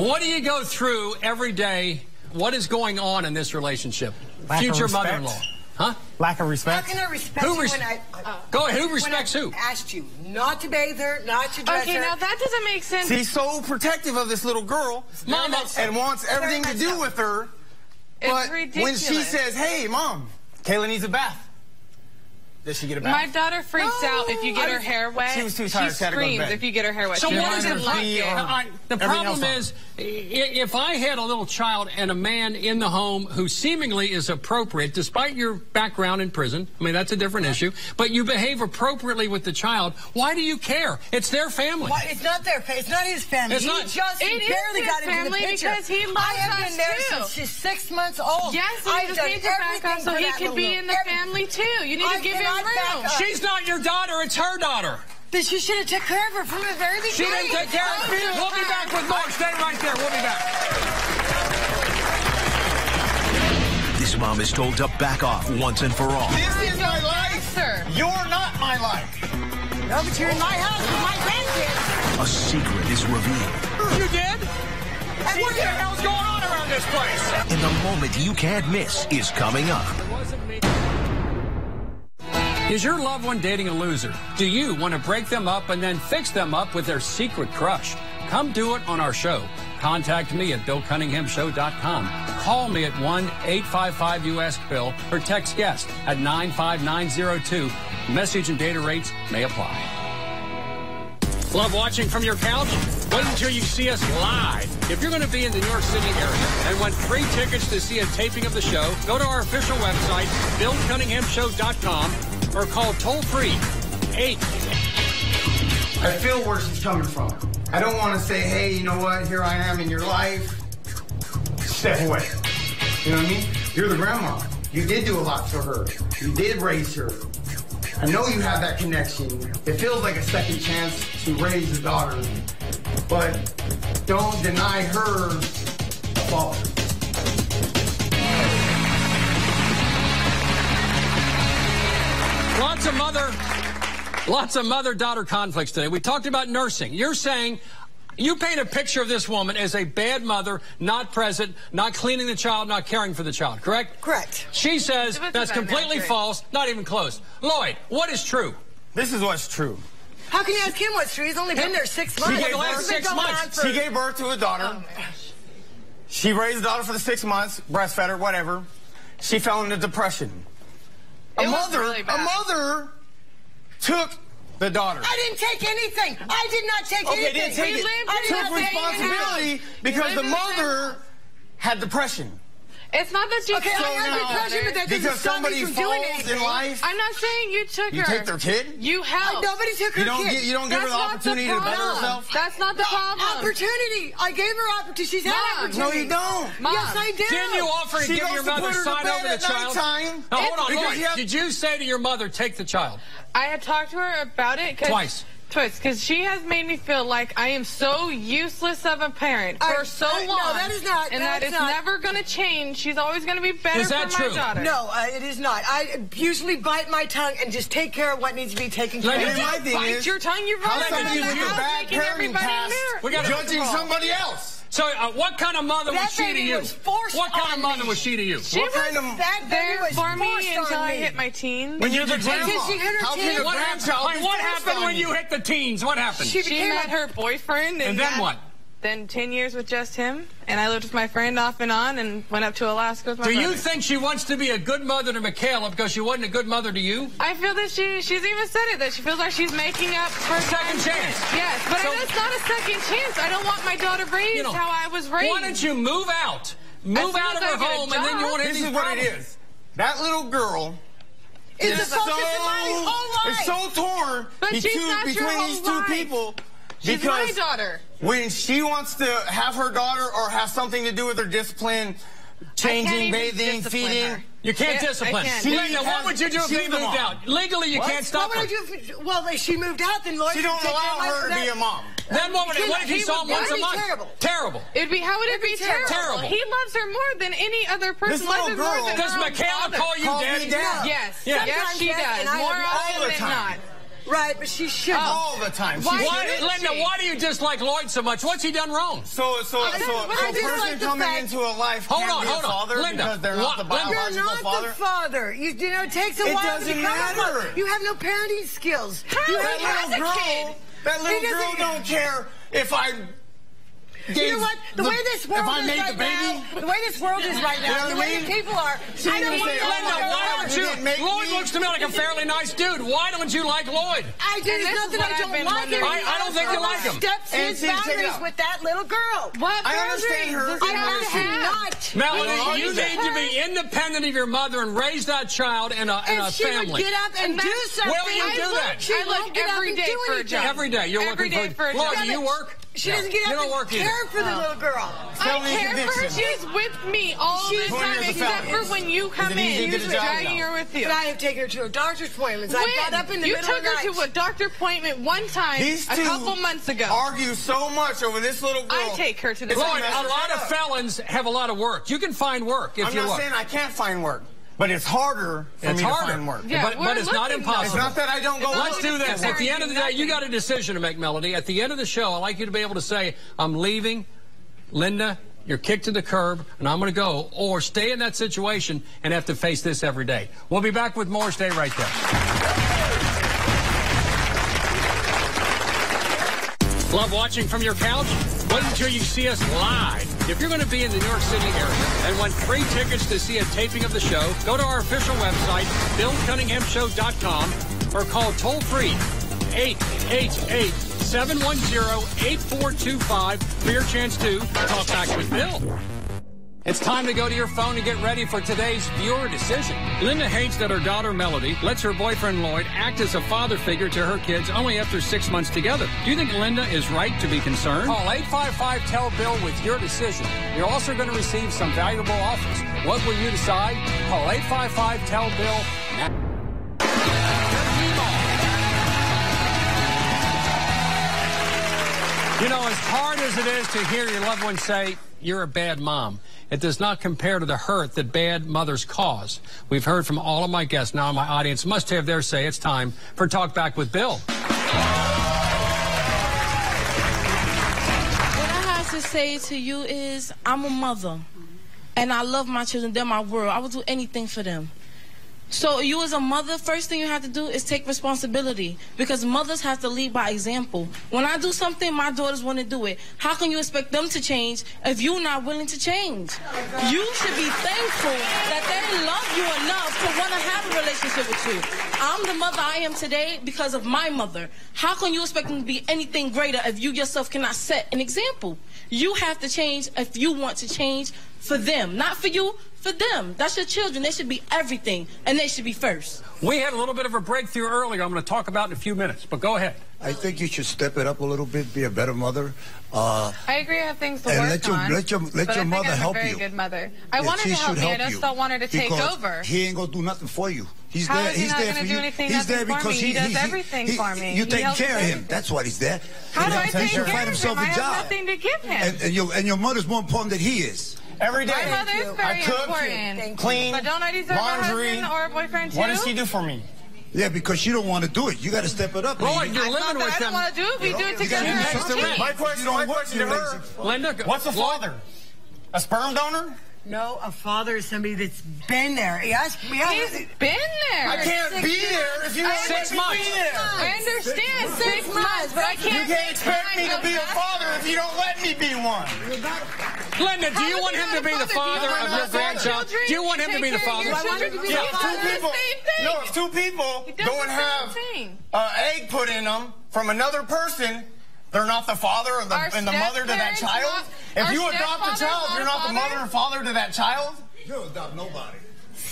Speaker 2: What do you go through every day? What is going on in this relationship?
Speaker 9: Lack
Speaker 2: Future
Speaker 9: of respect.
Speaker 2: mother-in-law. Huh?
Speaker 9: Lack of respect.
Speaker 4: How can I respect you when I...
Speaker 2: Go ahead. Who respects who?
Speaker 4: Asked you not to bathe her, not to dress
Speaker 5: Okay,
Speaker 4: her.
Speaker 5: now that doesn't make sense.
Speaker 9: He's so protective of this little girl
Speaker 2: Mama.
Speaker 9: and wants everything to do with her. But when
Speaker 5: ridiculous.
Speaker 9: she says, hey, Mom, Kayla needs a bath, does she get a bath?
Speaker 5: My daughter freaks out if you get her hair wet.
Speaker 9: She was too tired.
Speaker 5: She
Speaker 9: She had to go to
Speaker 5: screams
Speaker 9: bed.
Speaker 5: if you get her hair wet.
Speaker 2: So
Speaker 5: She
Speaker 2: what
Speaker 5: doesn't
Speaker 2: is it
Speaker 5: like
Speaker 2: like?
Speaker 5: it.
Speaker 2: The
Speaker 9: Everything
Speaker 2: problem
Speaker 9: else
Speaker 2: is, if I had a little child and a man in the home who seemingly is appropriate, despite your background in prison, I mean, that's a different issue, but you behave appropriately with the child, why do you care? It's their family.
Speaker 4: Why, it's not their family. It's not his family.
Speaker 2: It's not-
Speaker 5: It is
Speaker 4: barely
Speaker 5: his
Speaker 4: got into the
Speaker 5: family
Speaker 4: picture.
Speaker 5: because he loves
Speaker 4: I have
Speaker 5: us
Speaker 4: been there
Speaker 5: too.
Speaker 4: since she's 6 months old.
Speaker 5: Yes, and
Speaker 4: I've
Speaker 5: you just
Speaker 4: done
Speaker 5: need to back
Speaker 4: everything
Speaker 5: up so
Speaker 4: for
Speaker 5: he
Speaker 4: that
Speaker 5: can be
Speaker 4: little
Speaker 5: in the family too. You need
Speaker 4: I
Speaker 5: to give him
Speaker 4: cannot back
Speaker 5: room.
Speaker 4: up.
Speaker 2: She's not your daughter, it's her daughter.
Speaker 4: Then she should have took care of her from the very beginning.
Speaker 2: She didn't take care of it. We'll be back with more. Stay right there. We'll be back.
Speaker 1: This mom is told to back off once and for all.
Speaker 9: This is my life.
Speaker 5: Sir.
Speaker 9: You're not my life.
Speaker 4: No, but you're in my house with my grandkids.
Speaker 1: A secret is revealed.
Speaker 2: You did? And what the hell's going on around this place?
Speaker 1: And the moment you can't miss is coming up.
Speaker 2: Is your loved one dating a loser? Do you want to break them up and then fix them up with their secret crush? Come do it on our show. Contact me at BillCunninghamShow.com. Call me at 1-855-US-BILL or text guest at 95902. Message and data rates may apply. Love watching from your couch? Wait until you see us live. If you're going to be in the New York City area and want free tickets to see a taping of the show, go to our official website, BillCunninghamShow.com, or call toll-free 8.
Speaker 9: I feel where she's coming from. I don't want to say, hey, you know what, here I am in your life. Step away. You know what I mean? You're the grandma. You did do a lot for her. You did raise her. I know you have that connection. It feels like a second chance to raise your daughter. But don't deny her a father.
Speaker 2: Lots of mother-daughter conflicts today. We talked about nursing. You're saying you paint a picture of this woman as a bad mother, not present, not cleaning the child, not caring for the child, correct?
Speaker 4: Correct.
Speaker 2: She says that's completely false, not even close. Lloyd, what is true?
Speaker 9: This is what's true.
Speaker 4: How can you ask him what's true? He's only been there 6 months.
Speaker 9: She gave
Speaker 2: the last
Speaker 9: birth-
Speaker 2: 6 months.
Speaker 9: She gave birth to a daughter.
Speaker 4: Oh, my gosh.
Speaker 9: She raised the daughter for the 6 months, breastfed her, whatever. She fell into depression.
Speaker 5: It was really
Speaker 9: A
Speaker 5: bad.
Speaker 9: mother took the daughter.
Speaker 4: I didn't take anything. I did not take
Speaker 9: Okay,
Speaker 4: anything.
Speaker 9: didn't take
Speaker 5: We
Speaker 9: it.
Speaker 5: lived
Speaker 4: I
Speaker 5: in
Speaker 4: did
Speaker 9: Took
Speaker 4: not
Speaker 5: the
Speaker 4: take
Speaker 5: same
Speaker 9: responsibility
Speaker 5: house.
Speaker 9: because
Speaker 5: We
Speaker 9: the
Speaker 5: lived in the
Speaker 9: mother had depression.
Speaker 5: It's not that you
Speaker 4: Okay, I
Speaker 5: took
Speaker 4: have
Speaker 5: her
Speaker 4: depression, but that doesn't
Speaker 9: Because
Speaker 4: stop me
Speaker 9: somebody
Speaker 4: from doing
Speaker 9: falls in
Speaker 4: anything.
Speaker 9: life,
Speaker 5: I'm not saying you took
Speaker 9: you
Speaker 5: her.
Speaker 9: take their kid.
Speaker 5: You helped.
Speaker 4: Nobody took her kid.
Speaker 9: You don't give her the
Speaker 5: That's not
Speaker 9: opportunity to better
Speaker 5: problem.
Speaker 9: herself.
Speaker 5: That's not the problem.
Speaker 4: Opportunity. I gave her opportunity. She's had
Speaker 5: Mom.
Speaker 4: opportunity.
Speaker 9: No, you don't.
Speaker 5: Mom.
Speaker 4: Yes, I do.
Speaker 2: Didn't you offer to
Speaker 9: She
Speaker 2: give
Speaker 9: goes
Speaker 2: your
Speaker 9: to
Speaker 2: mother
Speaker 9: put her to
Speaker 2: sign
Speaker 9: bed
Speaker 2: over the
Speaker 9: at
Speaker 2: child?
Speaker 9: nighttime.
Speaker 2: Now, hold on,
Speaker 9: Because
Speaker 2: Lloyd.
Speaker 9: you have-
Speaker 2: Did you say to your mother, take the child?
Speaker 5: I had talked to her about it.
Speaker 2: Twice.
Speaker 5: Because she has made me feel like I am so useless of a parent for so long.
Speaker 4: No, that is not.
Speaker 5: And
Speaker 4: that
Speaker 5: that
Speaker 4: is
Speaker 5: is
Speaker 4: not.
Speaker 5: never going to change. She's always going to be better
Speaker 2: Is that
Speaker 5: for my
Speaker 2: true?
Speaker 5: daughter.
Speaker 4: No, it is not. I usually bite my tongue and just take care of what needs to be taken care
Speaker 2: Lady,
Speaker 4: of.
Speaker 9: And my thing
Speaker 5: Bite
Speaker 9: is,
Speaker 5: your tongue. You're
Speaker 9: how
Speaker 5: running
Speaker 9: somebody
Speaker 5: around the
Speaker 9: with a
Speaker 5: house
Speaker 9: bad
Speaker 5: making
Speaker 9: parenting
Speaker 5: everybody
Speaker 9: past
Speaker 2: We gotta-
Speaker 9: judging somebody else.
Speaker 2: So, what kind of mother was
Speaker 4: That
Speaker 2: she to
Speaker 4: baby
Speaker 2: you?
Speaker 4: was forced
Speaker 2: What kind of
Speaker 4: on
Speaker 2: mother
Speaker 4: me.
Speaker 2: was she to you?
Speaker 5: She
Speaker 9: What
Speaker 5: was
Speaker 9: kind of-
Speaker 4: That baby
Speaker 5: there
Speaker 4: was
Speaker 5: for me
Speaker 4: forced
Speaker 5: until
Speaker 4: on
Speaker 5: I
Speaker 4: me.
Speaker 5: hit my teens.
Speaker 9: When you're the
Speaker 4: Until
Speaker 9: grandma,
Speaker 4: she hit her
Speaker 9: how can
Speaker 4: teens.
Speaker 9: a
Speaker 2: What
Speaker 9: grandchild
Speaker 2: happened?
Speaker 9: be
Speaker 2: What
Speaker 9: forced
Speaker 2: happened
Speaker 9: on
Speaker 2: when you hit the teens? What happened?
Speaker 4: She
Speaker 5: She
Speaker 4: became
Speaker 5: met her boyfriend.
Speaker 2: And then what?
Speaker 5: Then 10 years with just him. And I lived with my friend off and on and went up to Alaska with my
Speaker 2: Do you
Speaker 5: brother.
Speaker 2: think she wants to be a good mother to Michaela because she wasn't a good mother to you?
Speaker 5: I feel that she's even said it, that she feels like she's making up for a
Speaker 2: Second chance.
Speaker 5: Yes, but
Speaker 2: So-
Speaker 5: it's not a second chance. I don't want my daughter raised
Speaker 2: You know,
Speaker 5: how I was raised.
Speaker 2: Why don't you move out? Move
Speaker 5: As soon
Speaker 2: out of
Speaker 5: as I
Speaker 2: her
Speaker 5: get a
Speaker 2: home and then you
Speaker 5: job.
Speaker 2: won't have
Speaker 9: This
Speaker 2: any
Speaker 9: is what it
Speaker 2: problems.
Speaker 9: is. That little girl
Speaker 4: It's the
Speaker 9: is
Speaker 4: focus of my whole life.
Speaker 9: is so torn
Speaker 5: But she's not your
Speaker 9: between
Speaker 5: whole
Speaker 9: these two
Speaker 5: life.
Speaker 9: people
Speaker 5: She's my
Speaker 9: because
Speaker 5: daughter.
Speaker 9: when she wants to have her daughter or have something to do with her discipline, changing, bathing, feeding.
Speaker 2: You can't discipline. Linda, what would you do if they moved out? Legally, you can't stop her.
Speaker 4: What would I do if, well, if she moved out, then Lloyd
Speaker 9: She don't allow her to be a mom.
Speaker 2: Then what if he saw him once a month?
Speaker 4: Terrible.
Speaker 5: It'd be, how would it be terrible? He loves her more than any other person.
Speaker 9: This little girl,
Speaker 2: does Michaela call you daddy?
Speaker 5: Yes. Yes, she does. More often than not.
Speaker 4: Right, but she shouldn't.
Speaker 9: All the time.
Speaker 2: Linda, why do you dislike Lloyd so much? What's he done wrong?
Speaker 9: So a person coming into a life can't be a father because they're not the biological father?
Speaker 4: You're not the father. You know, it takes a while to become a father. You have no parenting skills.
Speaker 9: That little girl don't care if I...
Speaker 4: You know what? The way this world is right now, the way this world is right now, the way the people are, I don't want
Speaker 2: Linda, Lloyd looks to me like a fairly nice dude. Why don't you like Lloyd?
Speaker 4: I do. There's nothing I don't like him.
Speaker 2: I don't think you like him.
Speaker 4: Steps his boundaries with that little girl.
Speaker 5: What
Speaker 9: I understand her.
Speaker 2: Melanie, you need to be independent of your mother and raise that child in a family.
Speaker 4: If she would get up and do something,
Speaker 2: will you do that?
Speaker 5: I look every day for a job.
Speaker 2: Every day. You're looking for a job. Lloyd, do you work?
Speaker 4: She doesn't get up and care for the little girl.
Speaker 5: I care for her. She's with me all the time, except for when you come in. You're dragging her with you.
Speaker 4: But I have taken her to a doctor's appointment. I got up in the middle of the night.
Speaker 5: You took her to a doctor appointment one time a couple months ago.
Speaker 9: Argue so much over this little girl.
Speaker 5: I take her to the
Speaker 2: doctor. Lloyd, a lot of felons have a lot of work. You can find work if you look.
Speaker 9: I'm not saying I can't find work. But it's harder for me to find work.
Speaker 2: Yeah, but it's not impossible.
Speaker 9: It's not that I don't go.
Speaker 2: Let's do this. At the end of the day, you got a decision to make, Melody. At the end of the show, I'd like you to be able to say, I'm leaving. Linda, you're kicked to the curb, and I'm going to go. Or stay in that situation and have to face this every day. We'll be back with more. Stay right there. Love watching from your couch? Wait until you see us live. If you're going to be in the New York City area and want free tickets to see a taping of the show, go to our official website, BillCunninghamShow.com, or call toll-free 888-710-8425 for your chance to talk back with Bill. It's time to go to your phone and get ready for today's viewer decision. Linda hates that her daughter Melody lets her boyfriend Lloyd act as a father figure to her kids only after 6 months together. Do you think Linda is right to be concerned? Call 855-TELL-BILL with your decision. You're also going to receive some valuable offers. What will you decide? Call 855-TELL-BILL now. You know, as hard as it is to hear your loved one say, you're a bad mom, it does not compare to the hurt that bad mothers cause. We've heard from all of my guests. Now my audience must have their say. It's time for Talk Back with Bill.
Speaker 10: What I have to say to you is, I'm a mother, and I love my children. They're my world. I would do anything for them. So you as a mother, first thing you have to do is take responsibility, because mothers have to lead by example. When I do something, my daughters want to do it. How can you expect them to change if you're not willing to change? You should be thankful that they love you enough to want to have a relationship with you. I'm the mother I am today because of my mother. How can you expect them to be anything greater if you yourself cannot set an example? You have to change if you want to change for them, not for you, for them. That's your children. They should be everything, and they should be first.
Speaker 2: We had a little bit of a breakthrough earlier I'm going to talk about in a few minutes, but go ahead.
Speaker 11: I think you should step it up a little bit, be a better mother.
Speaker 5: I agree I have things to work on.
Speaker 11: Let your mother help you.
Speaker 5: I'm a very good mother. I want her to help me. I just don't want her to take over.
Speaker 11: He ain't going to do nothing for you. He's
Speaker 5: How
Speaker 11: there.
Speaker 5: is he
Speaker 11: He's
Speaker 5: not
Speaker 11: there
Speaker 5: going
Speaker 11: for
Speaker 5: to do
Speaker 11: you.
Speaker 5: anything
Speaker 11: He's there
Speaker 5: for
Speaker 11: because
Speaker 5: me? He does everything for me.
Speaker 11: You take care of him.
Speaker 5: Everything.
Speaker 11: That's what he's there.
Speaker 5: How do I take care of him?
Speaker 11: Find himself a
Speaker 5: I have
Speaker 11: job.
Speaker 5: nothing to give him.
Speaker 11: And your mother's more important than he is.
Speaker 9: Every day.
Speaker 5: My mother is very important.
Speaker 9: Clean,
Speaker 5: but don't I deserve
Speaker 9: laundry,
Speaker 5: a husband or a boyfriend too?
Speaker 9: What does he do for me?
Speaker 11: Yeah, because you don't want to do it. You got to step it up.
Speaker 2: Lloyd, you're living with them.
Speaker 5: I don't want to do it. We do it together.
Speaker 9: My question to her,
Speaker 2: Linda,
Speaker 9: what's a father? A sperm donor?
Speaker 4: No, a father is somebody that's been there. He's
Speaker 5: been there.
Speaker 9: I can't be there if you don't let me be there.
Speaker 5: I understand 6 months, but I can't.
Speaker 9: You can't expect me to be a father if you don't let me be one.
Speaker 2: Linda, do you want him to be the father of your grandchild? Do you want him to be the father?
Speaker 9: Yeah, if two people go and have an egg put in them from another person, they're not the father and the mother to that child? If you adopt a child, you're not the mother and father to that child?
Speaker 11: You don't adopt nobody.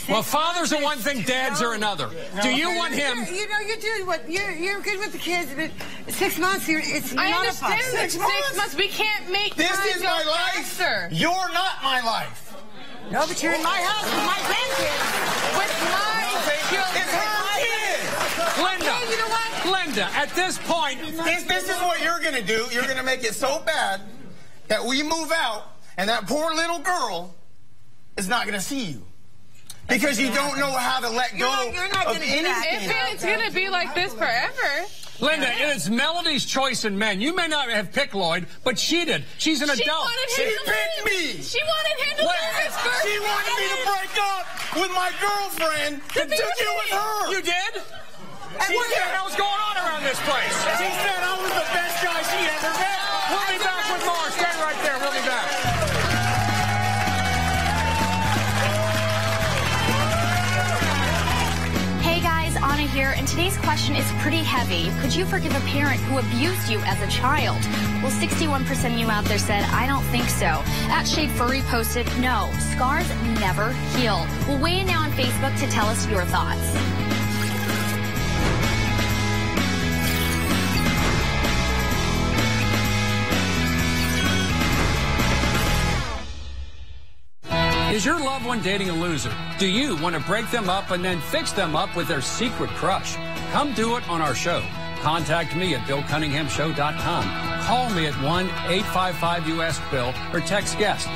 Speaker 2: Well, fathers are one thing, dads are another. Do you want him?
Speaker 4: You know, you're doing what you're good with the kids, but 6 months, it's not a fuss.
Speaker 5: 6 months. We can't make
Speaker 9: this is my life.
Speaker 5: Faster.
Speaker 9: You're not my life.
Speaker 4: No, but you're in my house with my grandkids.
Speaker 5: With my children.
Speaker 9: It's her kids.
Speaker 2: Linda,
Speaker 5: Hey, you know what?
Speaker 2: Linda, at this point,
Speaker 9: This is what you're going to do. You're going to make it so bad that we move out and that poor little girl is not going to see you. Because you don't know how to let go
Speaker 4: You're not
Speaker 9: of
Speaker 4: gonna do that.
Speaker 9: anything.
Speaker 5: It's going to be like this forever.
Speaker 2: Linda, it is Melody's choice in men. You may not have picked Lloyd, but she did. She's an adult.
Speaker 9: She picked me.
Speaker 5: She wanted him to leave his first.
Speaker 9: She wanted me to break up with my girlfriend to get with her.
Speaker 2: You did?
Speaker 9: She
Speaker 2: What the
Speaker 9: said,
Speaker 2: hell's going on around this place?
Speaker 9: she said I was the best guy she ever met.
Speaker 2: We'll be back with more. Stay right there. We'll be back.
Speaker 12: Hey guys, Anna here, and today's question is pretty heavy. Could you forgive a parent who abused you as a child? Well, 61% of you out there said, I don't think so. At Shade Furry posted, no, scars never heal. We'll weigh in now on Facebook to tell us your thoughts.
Speaker 2: Is your loved one dating a loser? Do you want to break them up and then fix them up with their secret crush? Come do it on our show. Contact me at BillCunninghamShow.com. Call me at 1-855-US-BILL or text guest.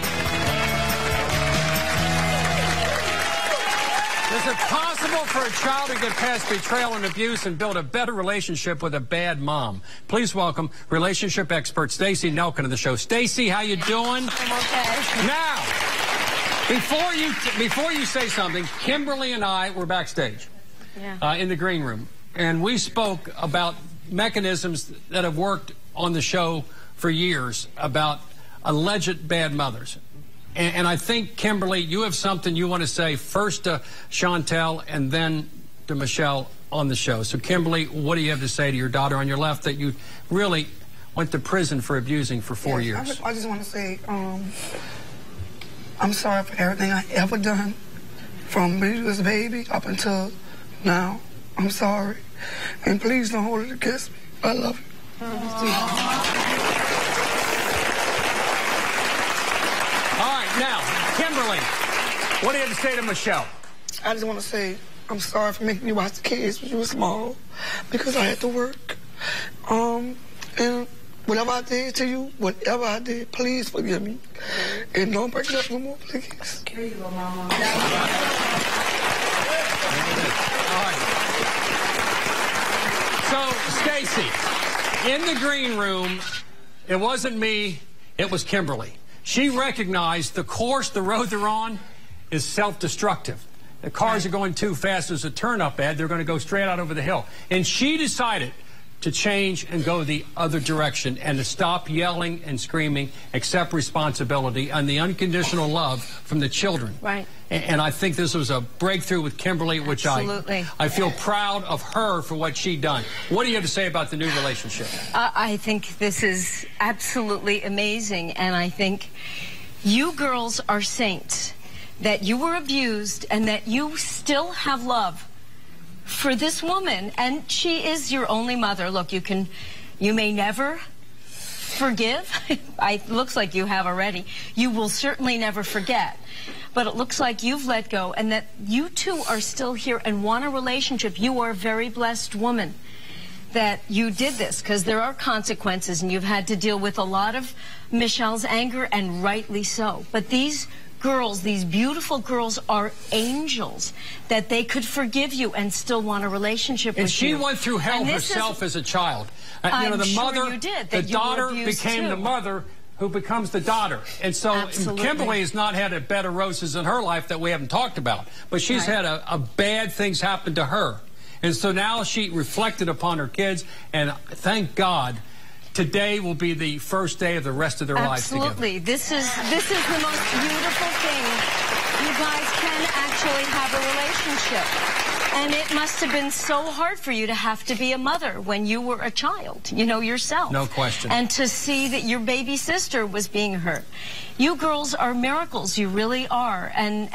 Speaker 2: Is it possible for a child to get past betrayal and abuse and build a better relationship with a bad mom? Please welcome relationship expert Stacey Nelkin to the show. Stacey, how you doing?
Speaker 12: I'm okay.
Speaker 2: Now, before you say something, Kimberly and I were backstage in the green room, and we spoke about mechanisms that have worked on the show for years about alleged bad mothers. And I think, Kimberly, you have something you want to say first to Chantel and then to Michelle on the show. So, Kimberly, what do you have to say to your daughter on your left that you really went to prison for abusing for 4 years?
Speaker 6: I just want to say, I'm sorry for everything I ever done from me as a baby up until now. I'm sorry. And please don't hold it against me. I love you.
Speaker 2: All right, now, Kimberly, what do you have to say to Michelle?
Speaker 6: I just want to say I'm sorry for making you watch the kids when you were small because I had to work. And whatever I did to you, whatever I did, please forgive me. And don't break it up no more, please.
Speaker 12: Here you go, Mama.
Speaker 2: All right. So, Stacey, in the green room, it wasn't me, it was Kimberly. She recognized the course, the road they're on, is self-destructive. The cars are going too fast. There's a turn-up ad. They're going to go straight out over the hill. And she decided to change and go the other direction and to stop yelling and screaming, accept responsibility, and the unconditional love from the children.
Speaker 12: Right.
Speaker 2: And I think this was a breakthrough with Kimberly, which I feel proud of her for what she done. What do you have to say about the new relationship?
Speaker 13: I think this is absolutely amazing, and I think you girls are saints, that you were abused and that you still have love for this woman, and she is your only mother. Look, you may never forgive. It looks like you have already. You will certainly never forget. But it looks like you've let go, and that you two are still here and want a relationship. You are a very blessed woman that you did this, because there are consequences, and you've had to deal with a lot of Michelle's anger, and rightly so. But these girls, these beautiful girls, are angels, that they could forgive you and still want a relationship with you.
Speaker 2: And she went through hell herself as a child. You know, the mother,
Speaker 13: you did,
Speaker 2: the daughter became the mother who becomes the daughter. And so Kimberly has not had a bed of roses in her life that we haven't talked about. But she's had a bad things happen to her. And so now she reflected upon her kids, and thank God, today will be the first day of the rest of their lives together.
Speaker 13: Absolutely. This is the most beautiful thing. You guys can actually have a relationship. And it must have been so hard for you to have to be a mother when you were a child, you know, yourself.
Speaker 2: No question.
Speaker 13: And to see that your baby sister was being hurt. You girls are miracles. You really are. And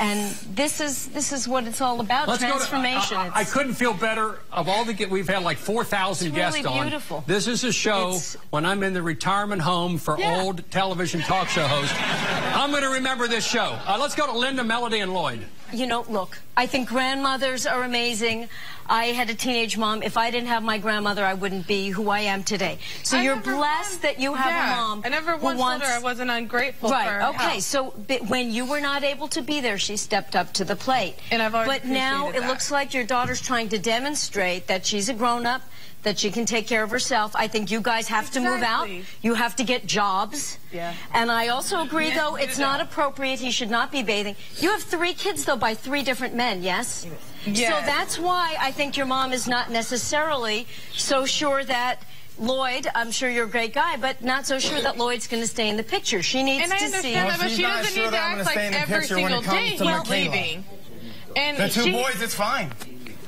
Speaker 13: this is what it's all about, transformation.
Speaker 2: I couldn't feel better. Of all the we've had like 4,000 guests on.
Speaker 13: Beautiful.
Speaker 2: This is a show when I'm in the retirement home for old television talk show hosts. I'm going to remember this show. Let's go to Linda, Melody, and Lloyd.
Speaker 13: You know, look, I think grandmothers are amazing. I had a teenage mom. If I didn't have my grandmother, I wouldn't be who I am today. So you're blessed that you have a mom.
Speaker 5: I never once told her I wasn't ungrateful for her
Speaker 13: okay,
Speaker 5: help.
Speaker 13: so when you were not able to be there, she stepped up to the plate.
Speaker 5: And I've always
Speaker 13: But now it looks like your daughter's trying to demonstrate that she's a grown-up, that she can take care of herself. I think you guys have to move out. You have to get jobs.
Speaker 5: Yeah.
Speaker 13: And I also agree, though, it's not appropriate. He should not be bathing. You have 3 kids, though, by 3 different men, yes?
Speaker 5: Yes.
Speaker 13: So that's why I think your mom is not necessarily so sure that Lloyd, I'm sure you're a great guy, but not so sure that Lloyd's going to stay in the picture. She needs to see.
Speaker 5: And I understand that, but she doesn't need to act like every single day he's leaving. And
Speaker 9: the 2 boys, it's fine.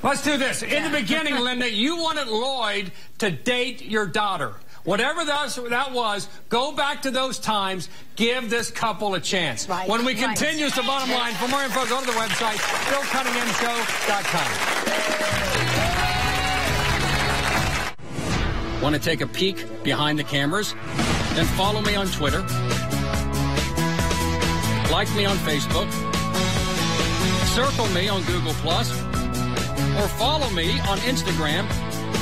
Speaker 2: Let's do this. In the beginning, Linda, you wanted Lloyd to date your daughter. Whatever that was, go back to those times. Give this couple a chance. When we continue, it's the bottom line. For more info, go to the website, BillCunninghamShow.com. Want to take a peek behind the cameras? Then follow me on Twitter. Like me on Facebook. Circle me on Google+. Or follow me on Instagram,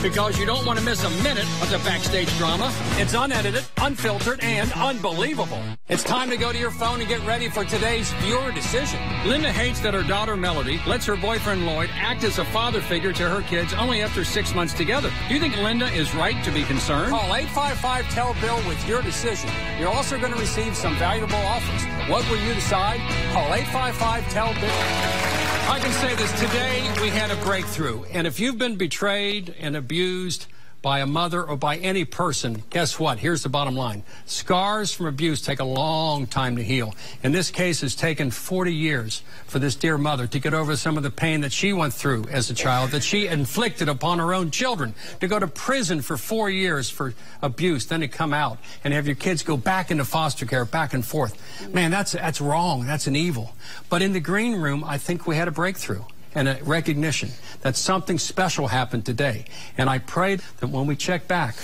Speaker 2: because you don't want to miss a minute of the backstage drama. It's unedited, unfiltered, and unbelievable. It's time to go to your phone and get ready for today's viewer decision. Linda hates that her daughter Melody lets her boyfriend Lloyd act as a father figure to her kids only after 6 months together. Do you think Linda is right to be concerned? Call 855-TELL-BILL with your decision. You're also going to receive some valuable offers. What will you decide? Call 855-TELL-BILL. I can say this, today we had a breakthrough. And if you've been betrayed and abused by a mother or by any person, guess what? Here's the bottom line. Scars from abuse take a long time to heal. In this case, it's taken 40 years for this dear mother to get over some of the pain that she went through as a child, that she inflicted upon her own children, to go to prison for 4 years for abuse, then to come out and have your kids go back into foster care, back and forth. Man, that's wrong. That's an evil. But in the green room, I think we had a breakthrough and a recognition that something special happened today. And I prayed that when we check back,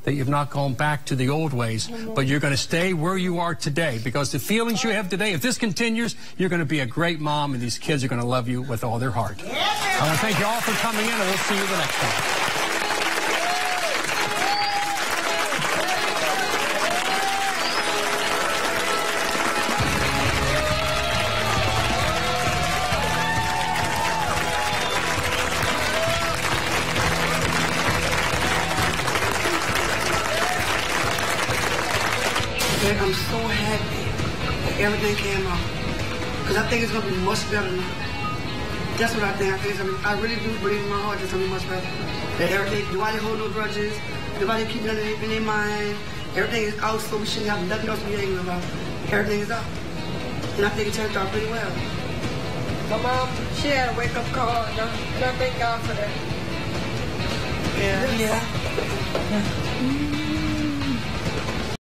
Speaker 2: that you've not gone back to the old ways, but you're going to stay where you are today, because the feelings you have today, if this continues, you're going to be a great mom, and these kids are going to love you with all their heart. I want to thank you all for coming in, and we'll see you the next time.
Speaker 6: I'm so happy that everything came out, because I think it's going to be much better now. That's what I think. I really do believe in my heart it's going to be much better. That everything, nobody hold no grudges, nobody keep nothing in their mind. Everything is out, so we shouldn't have nothing else to be angry about. Everything is out. And I think it turned out pretty well.
Speaker 7: My mom, she had a wake-up call, and I thank God for that.
Speaker 6: Yeah.